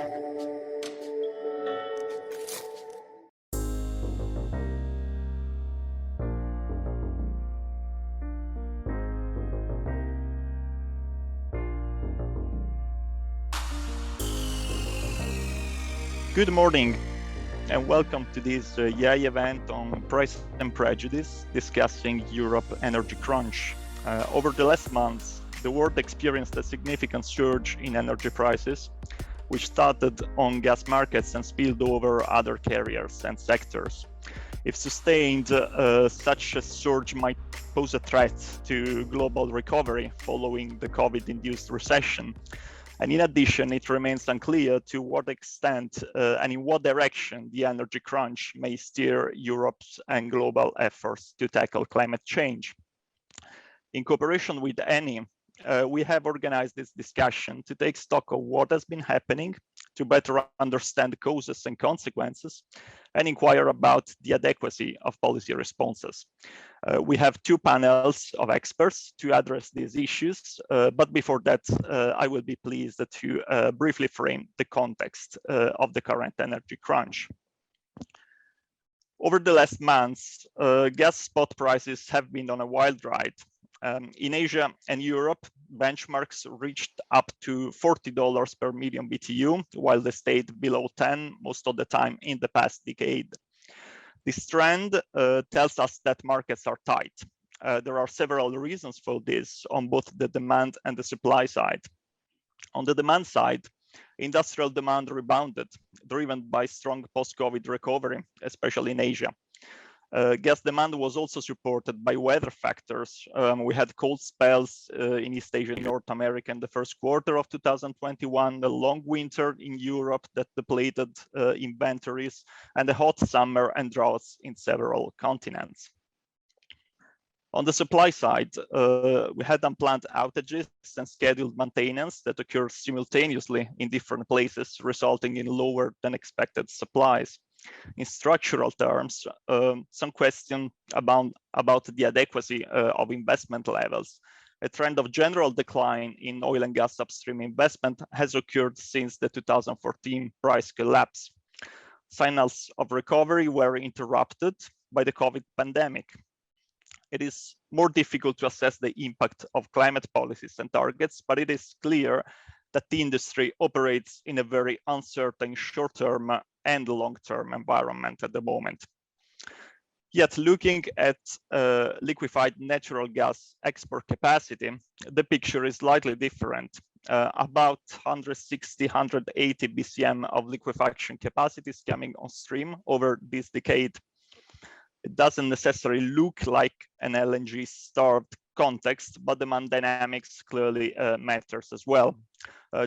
Good morning and welcome to this YAI event on Price and Prejudice, discussing Europe energy crunch. Over the last months, the world experienced a significant surge in energy prices, which started on gas markets and spilled over other carriers and sectors. If sustained, such a surge might pose a threat to global recovery following the COVID-induced recession. And in addition, it remains unclear to what extent and in what direction the energy crunch may steer Europe's and global efforts to tackle climate change. In cooperation with Eni, we have organized this discussion to take stock of what has been happening, to better understand the causes and consequences, and inquire about the adequacy of policy responses. We have two panels of experts to address these issues, but before that, I will be pleased to briefly frame the context of the current energy crunch. Over the last months, gas spot prices have been on a wild ride. In Asia and Europe, benchmarks reached up to $40 per million BTU, while they stayed below 10 most of the time in the past decade. This trend tells us that markets are tight. There are several reasons for this on both the demand and the supply side. On the demand side, industrial demand rebounded, driven by strong post-COVID recovery, especially in Asia. Gas demand was also supported by weather factors. We had cold spells in East Asia and North America in the first quarter of 2021, a long winter in Europe that depleted inventories, and a hot summer and droughts in several continents. On the supply side, we had unplanned outages and scheduled maintenance that occurred simultaneously in different places, resulting in lower than expected supplies. In structural terms, some question about the adequacy of investment levels. A trend of general decline in oil and gas upstream investment has occurred since the 2014 price collapse. Signals of recovery were interrupted by the COVID pandemic. It is more difficult to assess the impact of climate policies and targets, but it is clear that the industry operates in a very uncertain short-term and long-term environment at the moment. Yet looking at liquefied natural gas export capacity, the picture is slightly different. About 160, 180 BCM of liquefaction capacity is coming on stream over this decade. It doesn't necessarily look like an LNG-starved context, but demand dynamics clearly matters as well.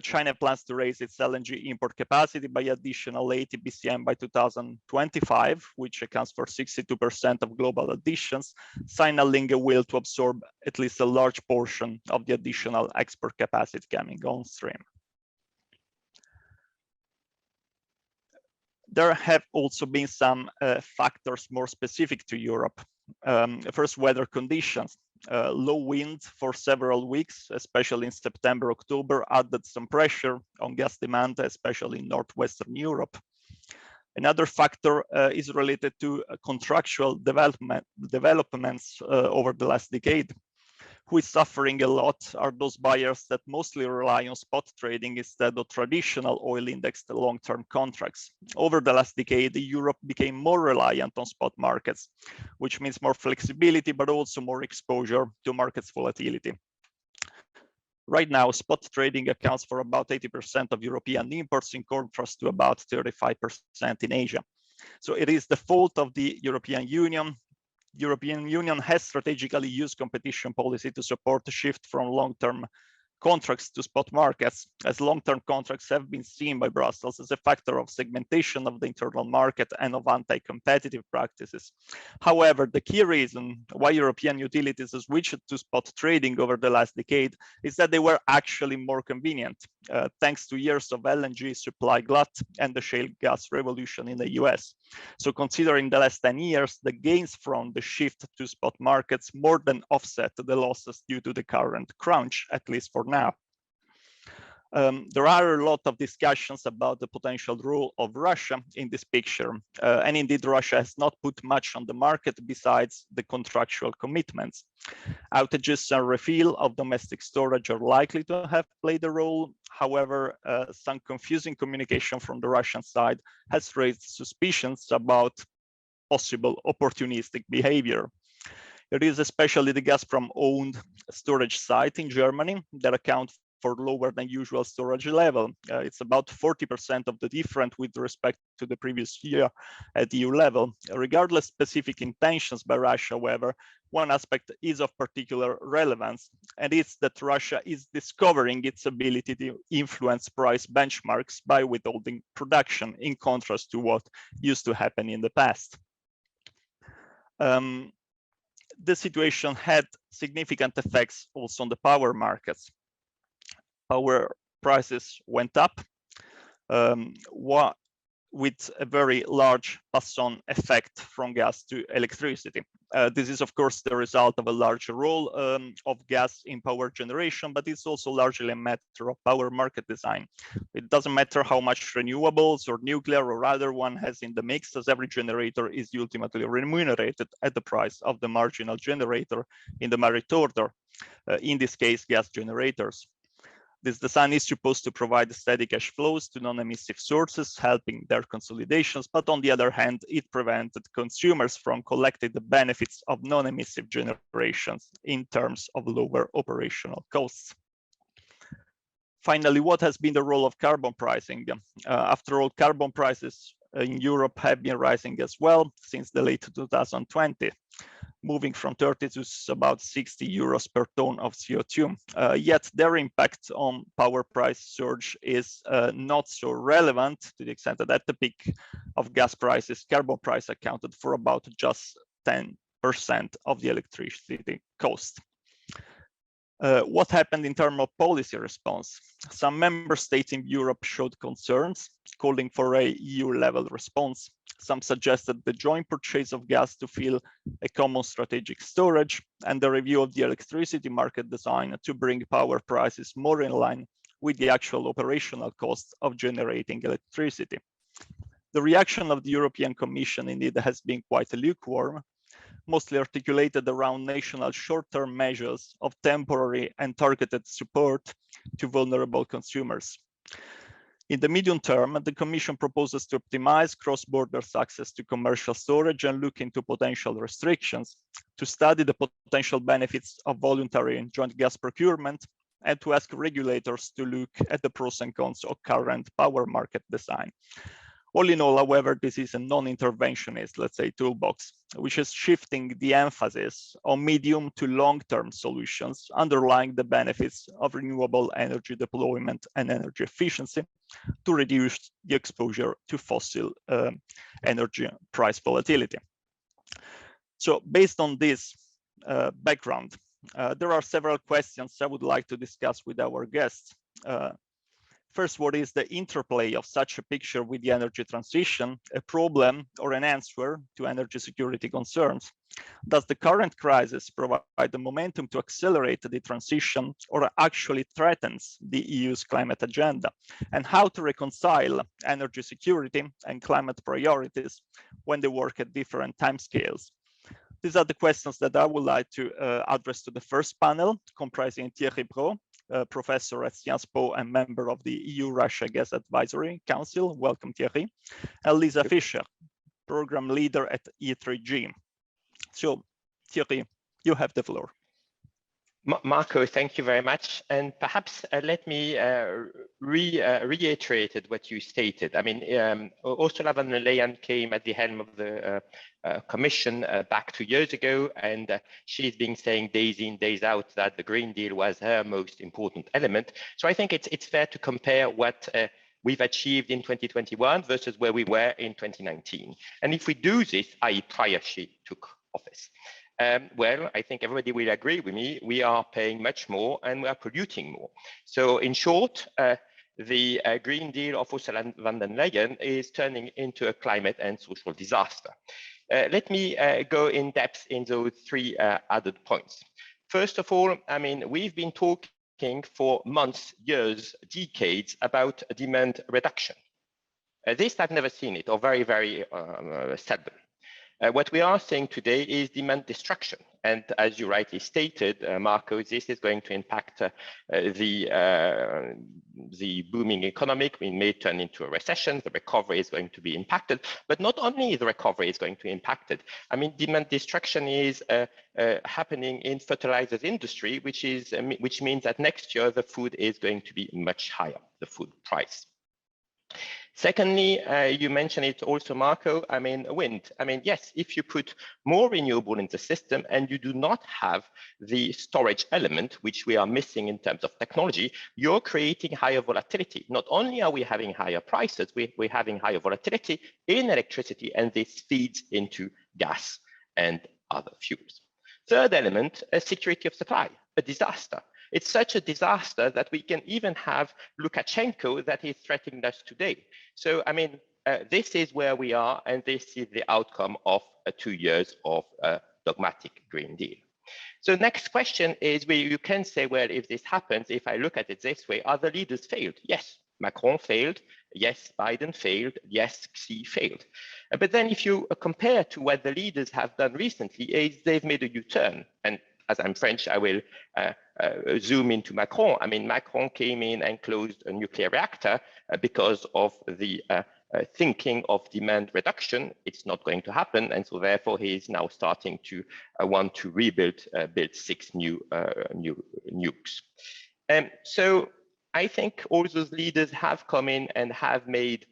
China plans to raise its LNG import capacity by additional 80 BCM by 2025, which accounts for 62% of global additions, signaling a will to absorb at least a large portion of the additional export capacity coming on stream. There have also been some factors more specific to Europe. First, weather conditions. Low wind for several weeks, especially in September, October, added some pressure on gas demand, especially in Northwestern Europe. Another factor is related to contractual developments over the last decade. Who is suffering a lot are those buyers that mostly rely on spot trading instead of traditional oil indexed long-term contracts. Over the last decade, Europe became more reliant on spot markets, which means more flexibility, but also more exposure to markets volatility. Right now, spot trading accounts for about 80% of European imports, in contrast to about 35% in Asia. So it is the fault of the European Union. European Union has strategically used competition policy to support the shift from long-term contracts to spot markets, as long-term contracts have been seen by Brussels as a factor of segmentation of the internal market and of anti-competitive practices. However, the key reason why European utilities have switched to spot trading over the last decade is that they were actually more convenient, thanks to years of LNG supply glut and the shale gas revolution in the US. So considering the last 10 years, the gains from the shift to spot markets more than offset the losses due to the current crunch, at least for now. There are a lot of discussions about the potential role of Russia in this picture. And indeed, Russia has not put much on the market besides the contractual commitments. Outages and refill of domestic storage are likely to have played a role. However, some confusing communication from the Russian side has raised suspicions about possible opportunistic behavior. It is especially the Gazprom-owned storage site in Germany that account for lower than usual storage level. It's about 40% of the difference with respect to the previous year at EU level. Regardless specific intentions by Russia, however, one aspect is of particular relevance, and it's that Russia is discovering its ability to influence price benchmarks by withholding production, in contrast to what used to happen in the past. The situation had significant effects also on the power markets. Power prices went up with a very large pass-on effect from gas to electricity. This is, of course, the result of a larger role of gas in power generation, but it's also largely a matter of power market design. It doesn't matter how much renewables or nuclear or other one has in the mix, as every generator is ultimately remunerated at the price of the marginal generator in the merit order, in this case, gas generators. This design is supposed to provide steady cash flows to non-emissive sources, helping their consolidations, but on the other hand, it prevented consumers from collecting the benefits of non-emissive generations in terms of lower operational costs. Finally, what has been the role of carbon pricing? After all, carbon prices in Europe have been rising as well since the late 2020. Moving from 30 to about 60 euros per ton of CO2. Yet their impact on power price surge is not so relevant, to the extent that at the peak of gas prices, carbon price accounted for about just 10% of the electricity cost. What happened in terms of policy response? Some member states in Europe showed concerns, calling for a EU-level response. Some suggested the joint purchase of gas to fill a common strategic storage and the review of the electricity market design to bring power prices more in line with the actual operational costs of generating electricity. The reaction of the European Commission indeed has been quite lukewarm, mostly articulated around national short-term measures of temporary and targeted support to vulnerable consumers. In the medium term, the Commission proposes to optimize cross-border access to commercial storage and look into potential restrictions, to study the potential benefits of voluntary and joint gas procurement, and to ask regulators to look at the pros and cons of current power market design. All in all, however, this is a non-interventionist, let's say, toolbox, which is shifting the emphasis on medium to long-term solutions, underlying the benefits of renewable energy deployment and energy efficiency to reduce the exposure to fossil energy price volatility. So based on this background, there are several questions I would like to discuss with our guests. First, what is the interplay of such a picture with the energy transition, a problem or an answer to energy security concerns? Does the current crisis provide the momentum to accelerate the transition or actually threatens the EU's climate agenda? And how to reconcile energy security and climate priorities when they work at different timescales? These are the questions that I would like to address to the first panel, comprising Thierry Brault, professor at Sciences Po and member of the EU-Russia Gas Advisory Council. Welcome, Thierry. And Lisa Fisher, program leader at E3G. So, Thierry, you have the floor. Marco, thank you very much. And perhaps let me reiterate what you stated. I mean, Ursula von der Leyen came at the helm of the Commission back 2 years ago, and she's been saying days in, days out that the Green Deal was her most important element. So I think it's fair to compare what we've achieved in 2021 versus where we were in 2019. And if we do this, i.e. prior she took office, well, I think everybody will agree with me, we are paying much more and we are polluting more. So in short, the Green Deal of Ursula von der Leyen is turning into a climate and social disaster. Let me go in depth in those three added points. First of all, I mean, we've been talking for months, years, decades about demand reduction. This I've never seen it, or very, very seldom. What we are seeing today is demand destruction. And as you rightly stated, Marco, this is going to impact the booming economy. We may turn into a recession. The recovery is going to be impacted. But not only the recovery is going to be impacted. I mean, demand destruction is happening in fertilizers industry, which means that next year the food is going to be much higher, the food price. Secondly, you mentioned it also, Marco, I mean, wind. I mean, yes, if you put more renewable in the system and you do not have the storage element, which we are missing in terms of technology, you're creating higher volatility. Not only are we having higher prices, we're having higher volatility in electricity, and this feeds into gas and other fuels. Third element, security of supply, a disaster. It's such a disaster that we can even have Lukashenko that is threatening us today. So, I mean, this is where we are, and this is the outcome of 2 years of dogmatic Green Deal. So next question is, where you can say, well, if this happens, if I look at it this way, other leaders failed. Yes, Macron failed. Yes, Biden failed. Yes, Xi failed. But then if you compare to what the leaders have done recently, is they've made a U-turn. And as I'm French, I will zoom into Macron. I mean, Macron came in and closed a nuclear reactor because of the thinking of demand reduction. It's not going to happen. And so therefore, he is now starting to want to build 6 new nukes. So I think all those leaders have come in and have made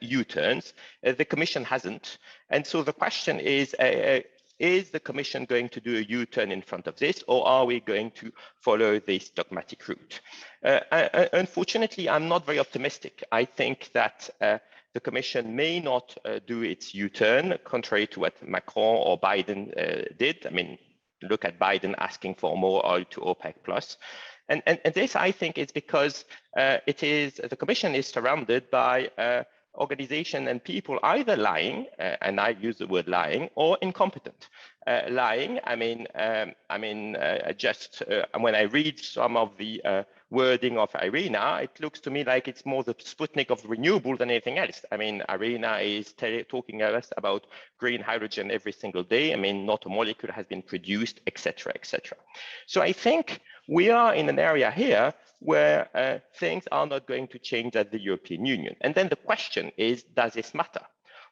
U-turns. The Commission hasn't. And so the question is the Commission going to do a U-turn in front of this, or are we going to follow this dogmatic route? Unfortunately, I'm not very optimistic. I think that the Commission may not do its U-turn, contrary to what Macron or Biden did. I mean, look at Biden asking for more oil to OPEC+. And this, I think, is because the Commission is surrounded by organization and people either lying, and I use the word lying, or incompetent. Lying, I mean, when I read some of the wording of Irina, it looks to me like it's more the Sputnik of renewable than anything else. I mean, Irina is talking to us about green hydrogen every single day. I mean, not a molecule has been produced, etc., etc. So I think we are in an area here where things are not going to change at the European Union. And then the question is, does this matter?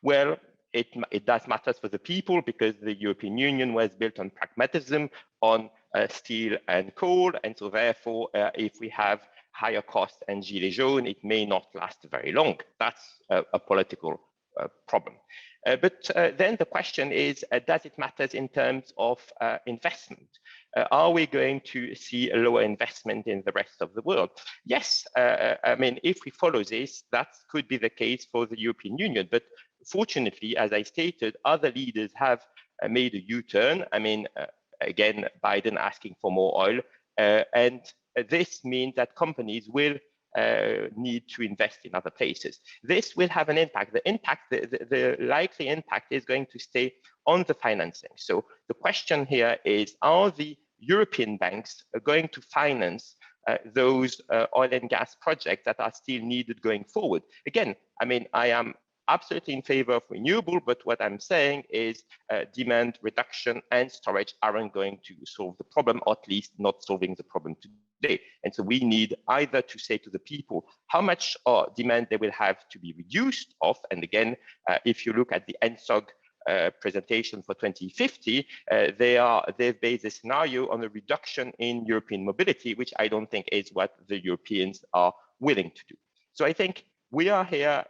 Well, it does matter for the people, because the European Union was built on pragmatism, on steel and coal. And so therefore, if we have higher costs and gilets jaunes, it may not last very long. That's a political problem. But then the question is, does it matter in terms of investment? Are we going to see a lower investment in the rest of the world? Yes, I mean, if we follow this, that could be the case for the European Union. But fortunately, as I stated, other leaders have made a U-turn. I mean, again, Biden asking for more oil. And this means that companies will need to invest in other places. This will have an impact. The likely impact is going to stay on the financing. So the question here is, are the European banks going to finance those oil and gas projects that are still needed going forward? Again, I mean, I am absolutely in favor of renewable, but what I'm saying is demand reduction and storage aren't going to solve the problem, or at least not solving the problem today. And so we need either to say to the people how much demand they will have to be reduced of. And again, if you look at the NSOG presentation for 2050, they've based a scenario on a reduction in European mobility, which I don't think is what the Europeans are willing to do. So I think we are here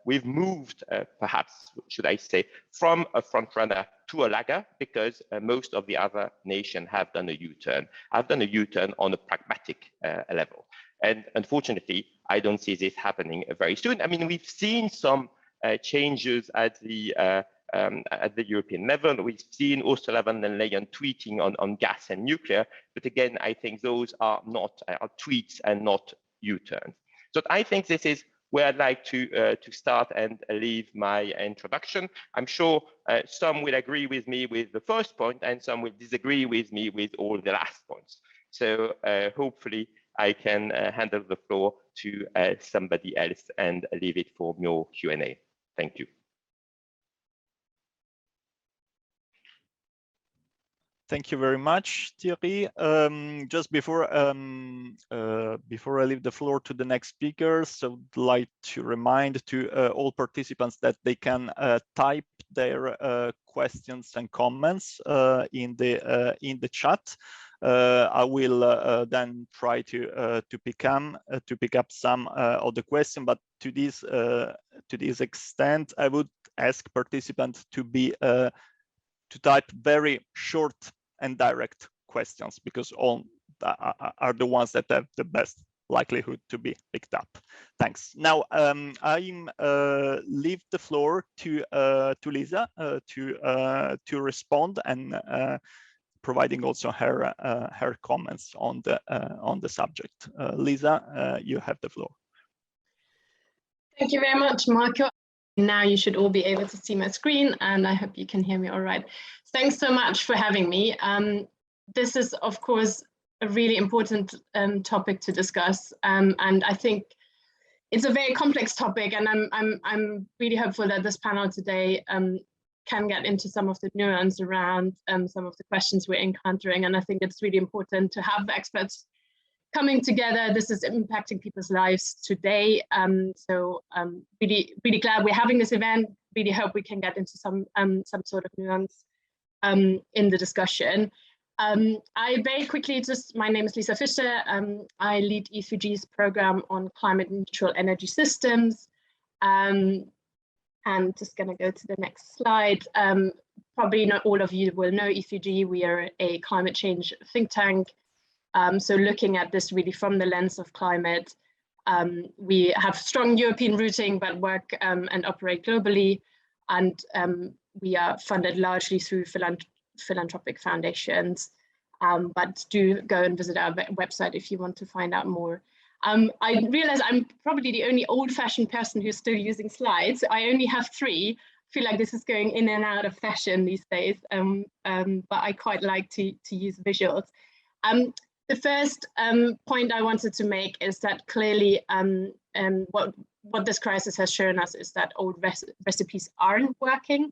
we've moved, perhaps, should I say, from a front runner to a lagger, because most of the other nations have done a U-turn. I've done a U-turn on a pragmatic level. And unfortunately, I don't see this happening very soon. I mean, we've seen some changes at the European level. We've seen Ursula von der Leyen tweeting on gas and nuclear. But again, I think those are not tweets and not U-turns. So I think this is where I'd like to start and leave my introduction. I'm sure some will agree with me with the first point, and some will disagree with me with all the last points. So hopefully I can hand over the floor to somebody else and leave it for more Q&A. Thank you. Thank you very much, Thierry. Just before I leave the floor to the next speakers, I would like to remind to all participants that they can type their questions and comments in the chat. I will then try to pick up some of the question, but to this extent, I would ask participants to type very short and direct questions, because all are the ones that have the best likelihood to be picked up. Thanks. Now I leave the floor to Lisa to respond, and providing also her comments on the subject. Lisa, you have the floor. Thank you very much, Marco. Now you should all be able to see my screen, and I hope you can hear me all right. Thanks so much for having me. This is, of course, a really important topic to discuss, and I think it's a very complex topic, and I'm really hopeful that this panel today can get into some of the nuance around some of the questions we're encountering, and I think it's really important to have the experts coming together. This is impacting people's lives today. So really glad we're having this event. Really hope we can get into some sort of nuance in the discussion. I very quickly my name is Lisa Fisher. I lead E3G's program on climate neutral energy systems. And just gonna go to the next slide. Probably not all of you will know E3G. We are a climate change think tank. So looking at this really from the lens of climate, we have strong European rooting, but work and operate globally, and we are funded largely through philanthropic foundations, but do go and visit our website if you want to find out more. I realize I'm probably the only old-fashioned person who's still using slides. I only have 3. I feel like this is going in and out of fashion these days, but I quite like to use visuals. The first point I wanted to make is that clearly what this crisis has shown us is that old recipes aren't working.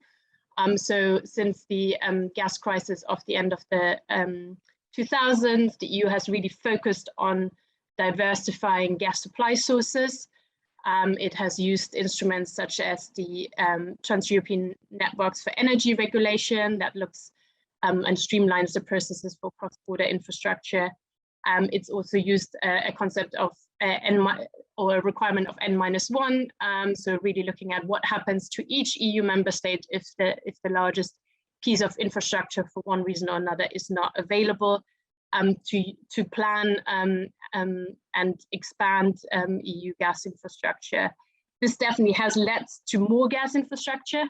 So since the gas crisis of the end of the 2000s, the EU has really focused on diversifying gas supply sources. It has used instruments such as the Trans-European Networks for Energy Regulation that looks and streamlines the processes for cross-border infrastructure. It's also used a concept of or a requirement of N-1, so really looking at what happens to each EU member state if the largest piece of infrastructure for one reason or another is not available, to plan and expand EU gas infrastructure. This definitely has led to more gas infrastructure.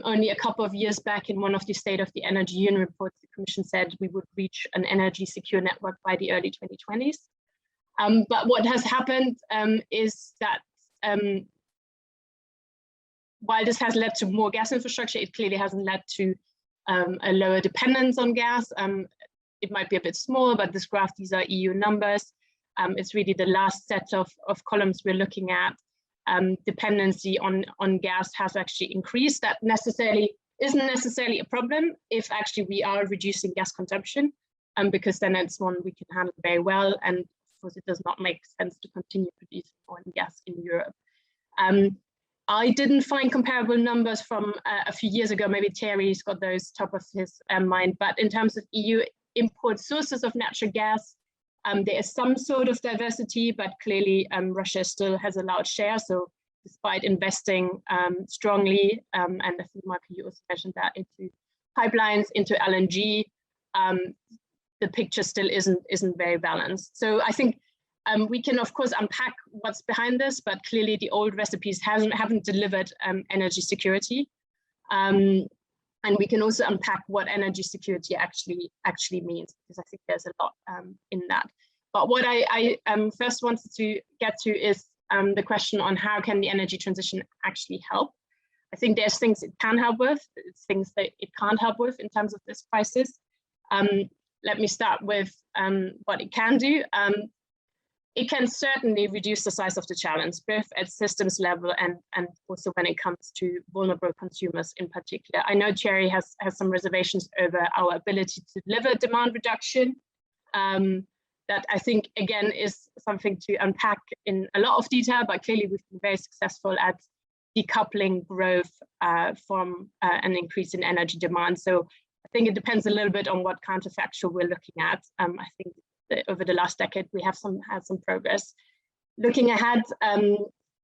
Only a couple of years back, in one of the State of the Energy Union reports, the Commission said we would reach an energy secure network by the early 2020s. But what has happened is that while this has led to more gas infrastructure, it clearly hasn't led to a lower dependence on gas. It might be a bit small, but this graph, these are EU numbers. It's really the last set of columns we're looking at. Dependency on gas has actually increased. That isn't necessarily a problem if actually we are reducing gas consumption, because then it's one we can handle very well, and of course it does not make sense to continue producing oil and gas in Europe. I didn't find comparable numbers from a few years ago. Maybe Thierry's got those top of his mind, but in terms of EU import sources of natural gas, there is some sort of diversity, but clearly Russia still has a large share. So despite investing strongly, and I think Marco, you also mentioned that, into pipelines, into LNG, the picture still isn't very balanced. So I think we can of course unpack what's behind this, but clearly the old recipes haven't delivered energy security. And we can also unpack what energy security actually means, because I think there's a lot in that. But what I first wanted to get to is the question on how can the energy transition actually help. I think there's things it can help with, it's things that it can't help with in terms of this crisis. let me start with what it can do. It can certainly reduce the size of the challenge, both at systems level and also when it comes to vulnerable consumers in particular. I know Thierry has some reservations over our ability to deliver demand reduction. That I think, again, is something to unpack in a lot of detail, but clearly we've been very successful at decoupling growth from an increase in energy demand. So I think it depends a little bit on what counterfactual we're looking at. I think that over the last decade, we have had some progress. Looking ahead,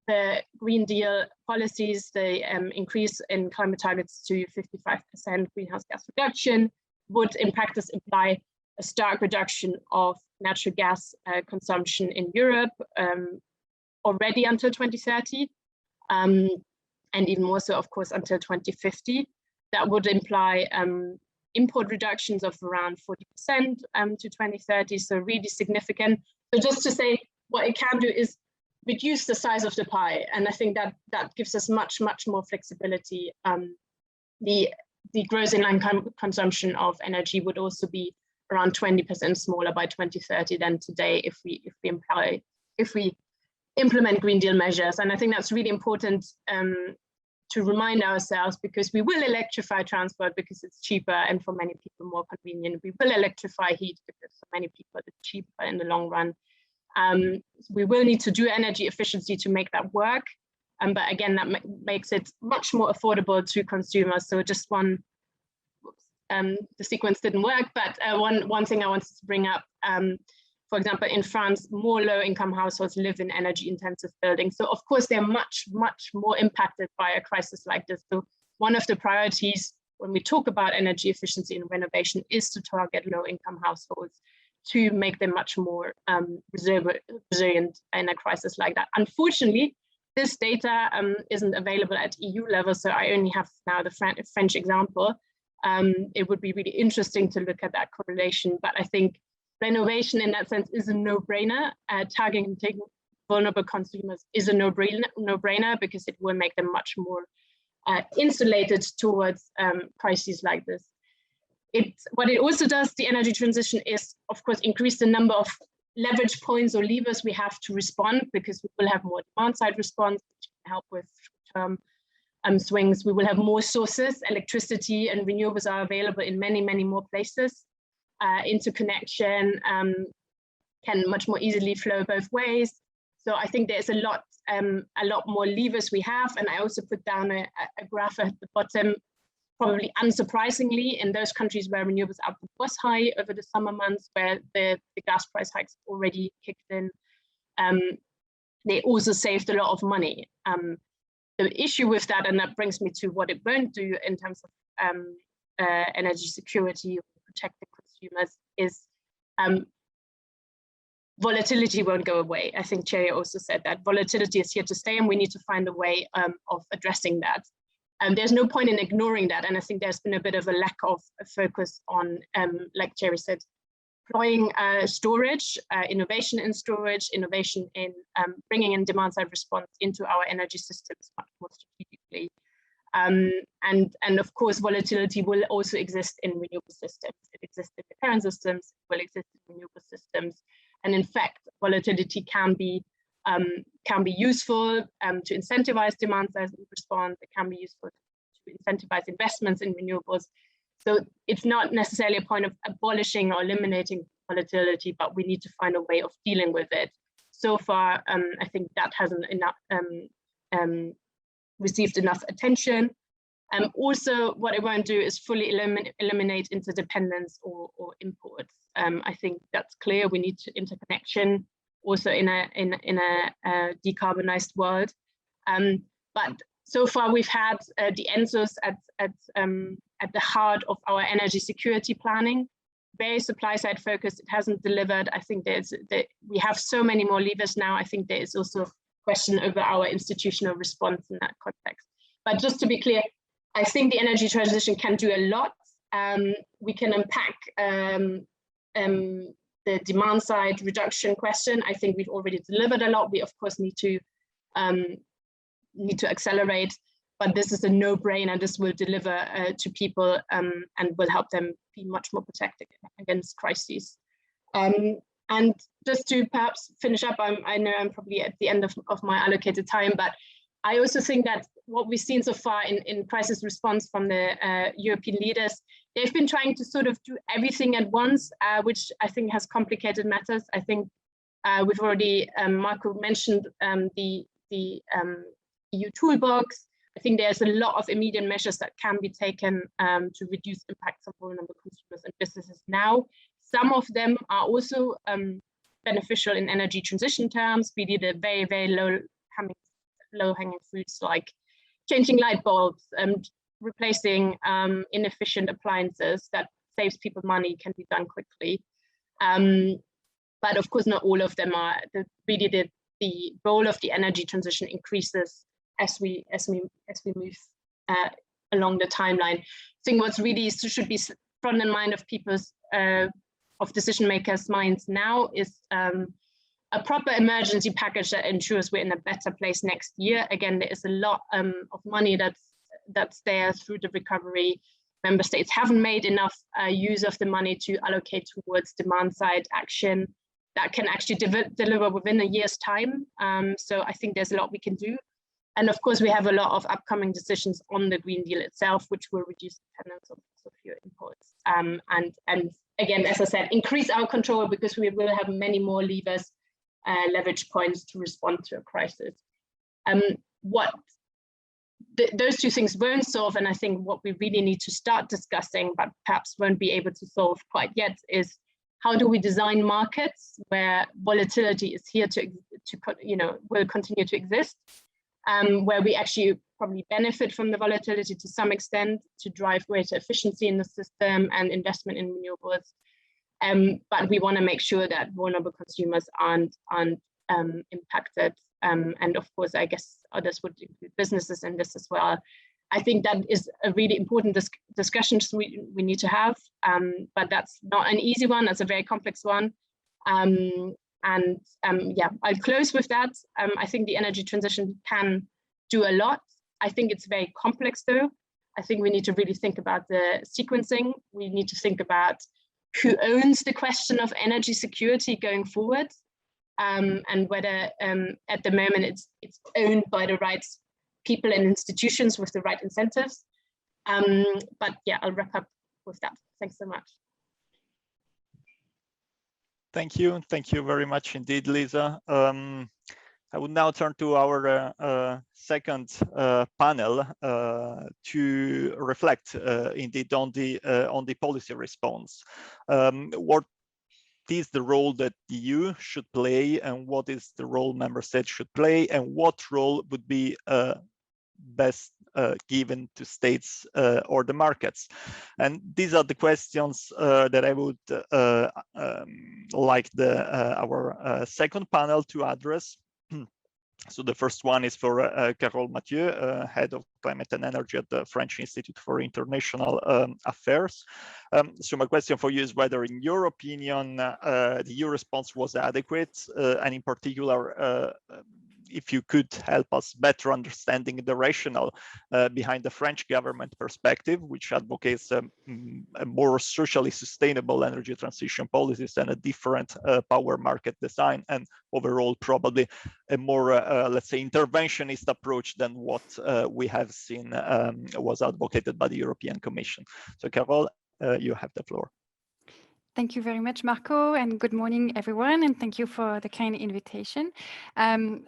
the Green Deal policies, the increase in climate targets to 55% greenhouse gas reduction would in practice imply a stark reduction of natural gas consumption in Europe already until 2030, and even more so, of course, until 2050. That would imply import reductions of around 40% to 2030, so really significant. So just to say, what it can do is reduce the size of the pie, and I think that gives us much more flexibility. The gross inland consumption of energy would also be around 20% smaller by 2030 than today if we implement Green Deal measures. And I think that's really important to remind ourselves, because we will electrify transport because it's cheaper and for many people more convenient. We will electrify heat because for many people it's cheaper in the long run. We will need to do energy efficiency to make that work. But again, that makes it much more affordable to consumers. So just one, the sequence didn't work, but one thing I wanted to bring up, for example, in France, more low-income households live in energy-intensive buildings. So of course, they're much more impacted by a crisis like this. So one of the priorities when we talk about energy efficiency and renovation is to target low-income households to make them much more resilient in a crisis like that. Unfortunately, this data isn't available at EU level, so I only have now the French example. It would be really interesting to look at that correlation, but I think renovation in that sense is a no-brainer. Targeting vulnerable consumers is a no-brainer because it will make them much more insulated towards crises like this. What it also does, the energy transition, is of course increase the number of leverage points or levers we have to respond, because we will have more demand side response, which can help with short-term swings. We will have more sources. Electricity and renewables are available in many more places. Interconnection can much more easily flow both ways. So I think there's a lot more levers we have. And I also put down a graph at the bottom. Probably unsurprisingly, in those countries where renewables output was high over the summer months, where the gas price hikes already kicked in, they also saved a lot of money. The issue with that, and that brings me to what it won't do in terms of energy security or protecting consumers, is volatility won't go away. I think Thierry also said that volatility is here to stay, and we need to find a way of addressing that. There's no point in ignoring that, and I think there's been a bit of a lack of focus on, like Thierry said, deploying storage, innovation in storage, innovation in bringing in demand-side response into our energy systems much more strategically. And of course, volatility will also exist in renewable systems. It exists in the current systems, it will exist in renewable systems. And in fact, volatility can be useful to incentivize demand-side response. It can be useful to incentivize investments in renewables. So it's not necessarily a point of abolishing or eliminating volatility, but we need to find a way of dealing with it. So far, I think that hasn't received enough attention. Also, what it won't do is fully eliminate interdependence or imports. I think that's clear. We need interconnection also in a decarbonized world. But so far, we've had the ENSOs at the heart of our energy security planning. Very supply side focused. It hasn't delivered. I think we have so many more levers now. I think there is also a question over our institutional response in that context. But just to be clear, I think the energy transition can do a lot. We can unpack the demand side reduction question. I think we've already delivered a lot. We of course need to accelerate, but this is a no-brainer. This will deliver to people and will help them be much more protected against crises. And just to perhaps finish up, I know I'm probably at the end of my allocated time, but I also think that what we've seen so far in crisis response from the European leaders, they've been trying to sort of do everything at once, which I think has complicated matters. I think we've already, Marco mentioned the EU toolbox. I think there's a lot of immediate measures that can be taken to reduce impacts on vulnerable consumers and businesses now. Some of them are also beneficial in energy transition terms. We did a very, very low-hanging fruits like changing light bulbs and replacing inefficient appliances that saves people money, can be done quickly. But of course, not all of them are. Really, the role of the energy transition increases as we move along the timeline. I think what's really should be front in mind of people's of decision makers' minds now is a proper emergency package that ensures we're in a better place next year. Again, there is a lot of money that's there through the recovery. Member states haven't made enough use of the money to allocate towards demand side action that can actually deliver within a year's time. So I think there's a lot we can do. And of course, we have a lot of upcoming decisions on the Green Deal itself, which will reduce dependence on fossil fuel imports. And again, as I said, increase our control because we will have many more levers, leverage points to respond to a crisis. What those two things won't solve, and I think what we really need to start discussing, but perhaps won't be able to solve quite yet, is how do we design markets where volatility is here to will continue to exist, where we actually probably benefit from the volatility to some extent to drive greater efficiency in the system and investment in renewables. But we want to make sure that vulnerable consumers aren't impacted. And of course, I guess others would include businesses in this as well. I think that is a really important discussion we need to have, but that's not an easy one. That's a very complex one. Yeah, I'll close with that. I think the energy transition can do a lot. I think it's very complex though. I think we need to really think about the sequencing. We need to think about who owns the question of energy security going forward, and whether at the moment it's owned by the right people and institutions with the right incentives. But yeah, I'll wrap up with that. Thanks so much. Thank you very much indeed, Lisa. I would now turn to our second panel to reflect indeed on the policy response. What is the role that the EU should play, and what is the role member states should play, and what role would be best given to states or the markets? And these are the questions that I would like our second panel to address. So the first one is for Carole Mathieu, Head of Climate and Energy at the French Institute for International Affairs. So my question for you is whether, in your opinion, the EU response was adequate, and in particular, if you could help us better understanding the rationale behind the French government perspective, which advocates a more socially sustainable energy transition policies and a different power market design, and overall probably a more, let's say, interventionist approach than what we have seen was advocated by the European Commission. So Carole, you have the floor. Thank you very much, Marco, and good morning, everyone, and thank you for the kind invitation.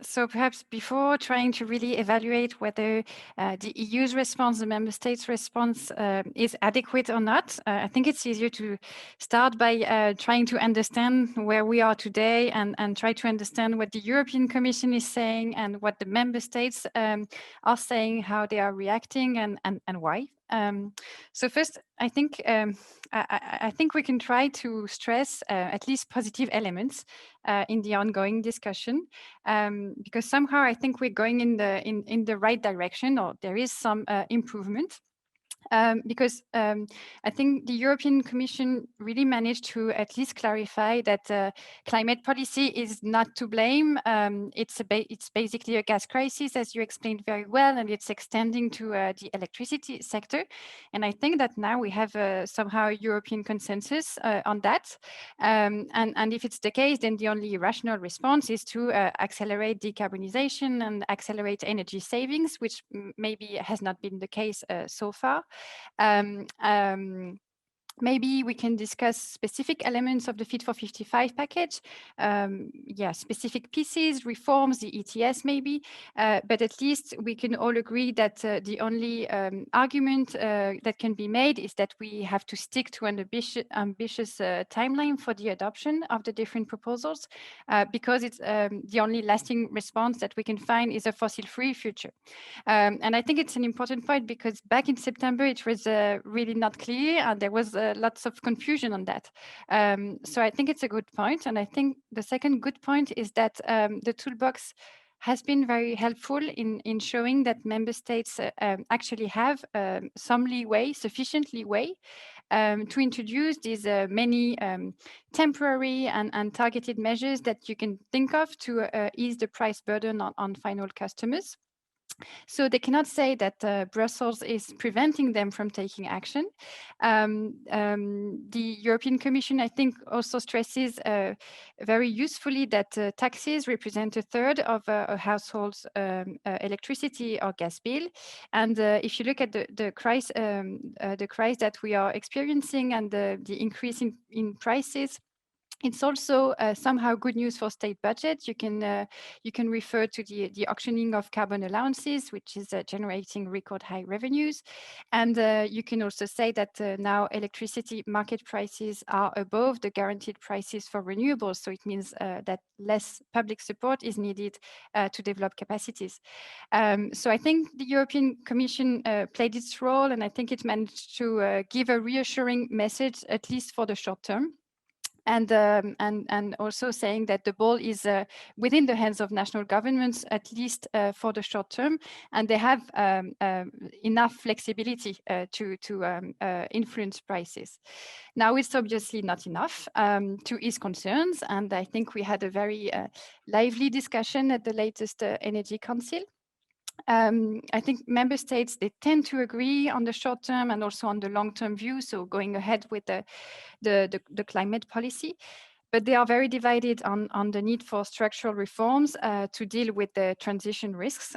So perhaps before trying to really evaluate whether the EU's response, the member states' response is adequate or not, I think it's easier to start by trying to understand where we are today and try to understand what the European Commission is saying and what the member states are saying, how they are reacting and why. So first, I think we can try to stress at least positive elements in the ongoing discussion, because somehow I think we're going in the right direction, or there is some improvement. because I think the European Commission really managed to at least clarify that climate policy is not to blame. It's basically a gas crisis, as you explained very well, and it's extending to the electricity sector. And I think that now we have somehow European consensus on that. And if it's the case, then the only rational response is to accelerate decarbonization and accelerate energy savings, which maybe has not been the case so far. Maybe we can discuss specific elements of the Fit for 55 package. Yeah, specific pieces, reforms, the ETS maybe, but at least we can all agree that the only argument that can be made is that we have to stick to an ambitious timeline for the adoption of the different proposals, because it's the only lasting response that we can find is a fossil-free future. And I think it's an important point because back in September, it was really not clear and there was lots of confusion on that. So I think it's a good point. And I think the second good point is that the toolbox has been very helpful in showing that member states actually have some leeway, sufficient leeway, to introduce these many temporary and targeted measures that you can think of to ease the price burden on final customers. So they cannot say that Brussels is preventing them from taking action. The European Commission, I think, also stresses very usefully that taxes represent a third of a household's electricity or gas bill. And if you look at the crisis that we are experiencing and the increase in prices, it's also somehow good news for state budget. You can refer to the auctioning of carbon allowances, which is generating record high revenues. And you can also say that now electricity market prices are above the guaranteed prices for renewables. So it means that less public support is needed to develop capacities. So I think the European Commission played its role, and I think it managed to give a reassuring message, at least for the short term. And also saying that the ball is within the hands of national governments, at least for the short term, and they have enough flexibility to influence prices. Now, it's obviously not enough to ease concerns, and I think we had a very lively discussion at the latest Energy Council. I think member states, they tend to agree on the short term and also on the long-term view, so going ahead with the climate policy. But they are very divided on the need for structural reforms to deal with the transition risks.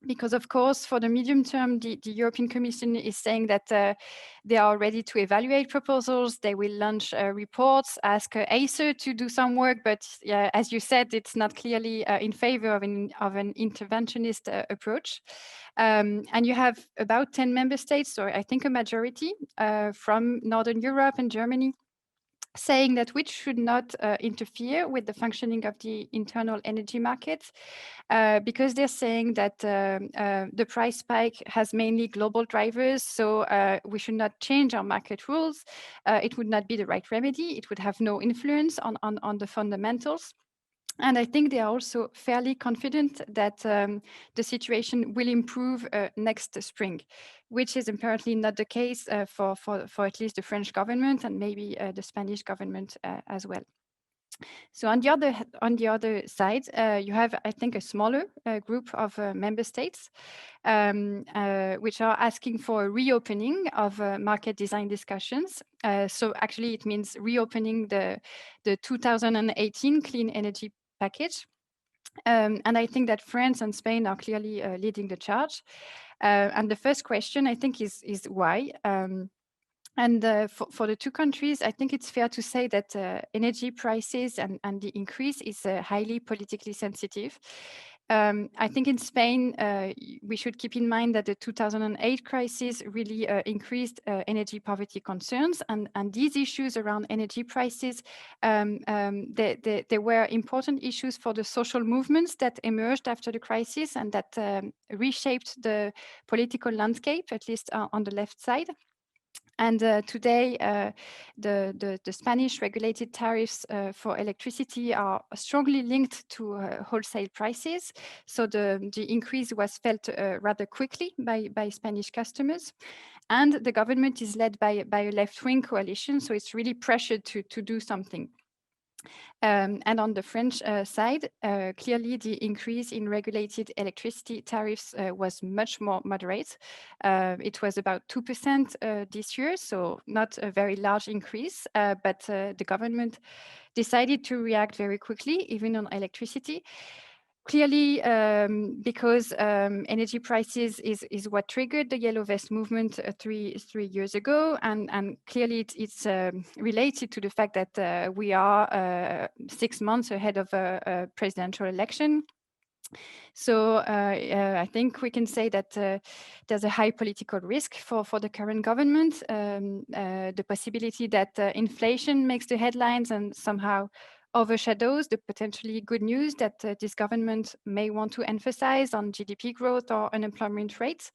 Because, of course, for the medium term, the European Commission is saying that they are ready to evaluate proposals. They will launch reports, ask ACER to do some work. But as you said, it's not clearly in favor of an interventionist approach. And you have about 10 member states, or I think a majority, from Northern Europe and Germany, saying that which should not interfere with the functioning of the internal energy markets, because they're saying that the price spike has mainly global drivers, so we should not change our market rules. It would not be the right remedy. It would have no influence on the fundamentals. And I think they are also fairly confident that the situation will improve next spring, which is apparently not the case for at least the French government and maybe the Spanish government as well. So on the other side, you have, I think, a smaller group of member states which are asking for a reopening of market design discussions. So actually, it means reopening the 2018 clean energy package. And I think that France and Spain are clearly leading the charge. And the first question, I think, is why? And for the two countries, I think it's fair to say that energy prices and the increase is highly politically sensitive. I think in Spain, we should keep in mind that the 2008 crisis really increased energy poverty concerns. And these issues around energy prices, they were important issues for the social movements that emerged after the crisis and that reshaped the political landscape, at least on the left side. And today, the Spanish regulated tariffs for electricity are strongly linked to wholesale prices. So the increase was felt rather quickly by Spanish customers. And the government is led by a left-wing coalition, so it's really pressured to do something. And on the French side, clearly the increase in regulated electricity tariffs was much more moderate. It was about 2% this year, so not a very large increase, but the government decided to react very quickly, even on electricity. Clearly, because energy prices is what triggered the Yellow Vest movement three years ago, and clearly it's related to the fact that we are 6 months ahead of a presidential election. So I think we can say that there's a high political risk for the current government. The possibility that inflation makes the headlines and somehow overshadows the potentially good news that this government may want to emphasize on GDP growth or unemployment rates.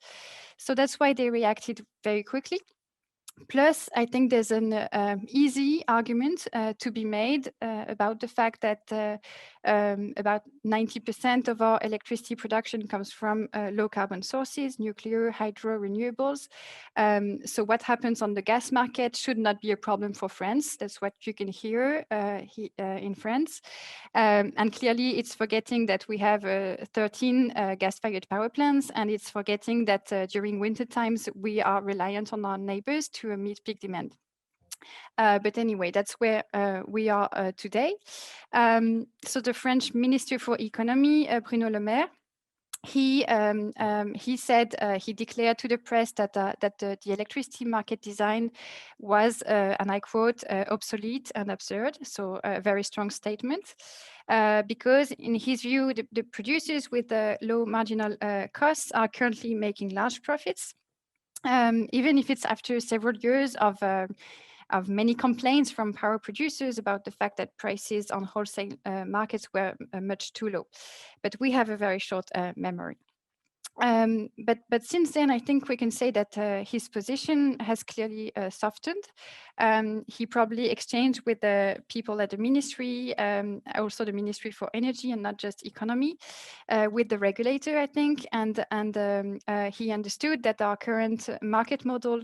So that's why they reacted very quickly. Plus, I think there's an easy argument to be made about the fact that about 90% of our electricity production comes from low carbon sources, nuclear, hydro, renewables. So what happens on the gas market should not be a problem for France. That's what you can hear in France. And clearly, it's forgetting that we have 13 gas-fired power plants, and it's forgetting that during winter times, we are reliant on our neighbors to meet peak demand. But anyway, that's where we are today. So the French Minister for Economy, Bruno Le Maire, he said, he declared to the press that the electricity market design was, and I quote, obsolete and absurd. So a very strong statement, because in his view, the producers with the low marginal costs are currently making large profits, even if it's after several years of many complaints from power producers about the fact that prices on wholesale markets were much too low. But we have a very short memory. But since then, I think we can say that his position has clearly softened. He probably exchanged with the people at the ministry, also the Ministry for Energy and not just economy, with the regulator, I think, and he understood that our current market model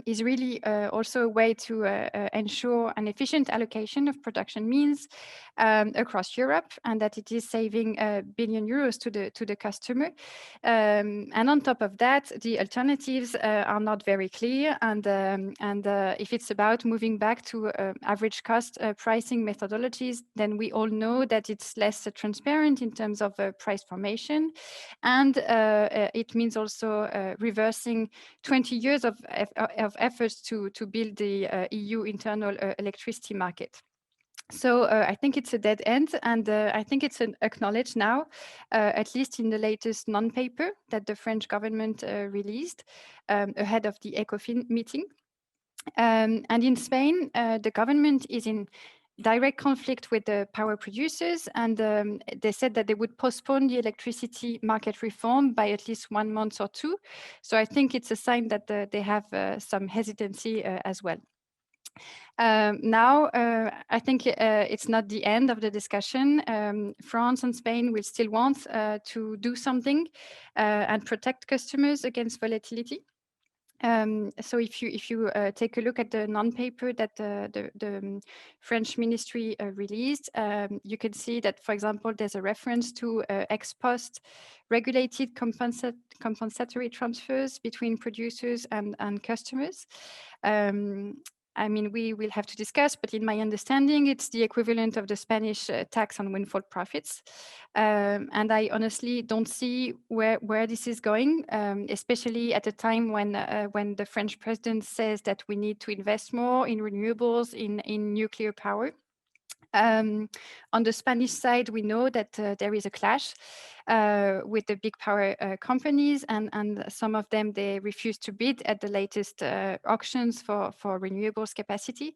is really also a way to ensure an efficient allocation of production means across Europe, and that it is saving €1 billion to the customer. And on top of that, the alternatives are not very clear. And if it's about moving back to average cost pricing methodologies, then we all know that it's less transparent in terms of price formation. And it means also reversing 20 years of efforts to build the EU internal electricity market. So I think it's a dead end, and I think it's acknowledged now, at least in the latest non-paper that the French government released ahead of the ECOFIN meeting. And in Spain, the government is in direct conflict with the power producers, and they said that they would postpone the electricity market reform by at least 1 month or 2. So I think it's a sign that they have some hesitancy as well. Now, I think it's not the end of the discussion. France and Spain will still want to do something and protect customers against volatility. So if you take a look at the non-paper that the French ministry released, you can see that, for example, there's a reference to ex post regulated compensatory transfers between producers and customers. I mean, we will have to discuss, but in my understanding, it's the equivalent of the Spanish tax on windfall profits. And I honestly don't see where this is going, especially at a time when the French president says that we need to invest more in renewables, in nuclear power. On the Spanish side, we know that there is a clash. with the big power companies, and some of them, they refuse to bid at the latest auctions for renewables capacity.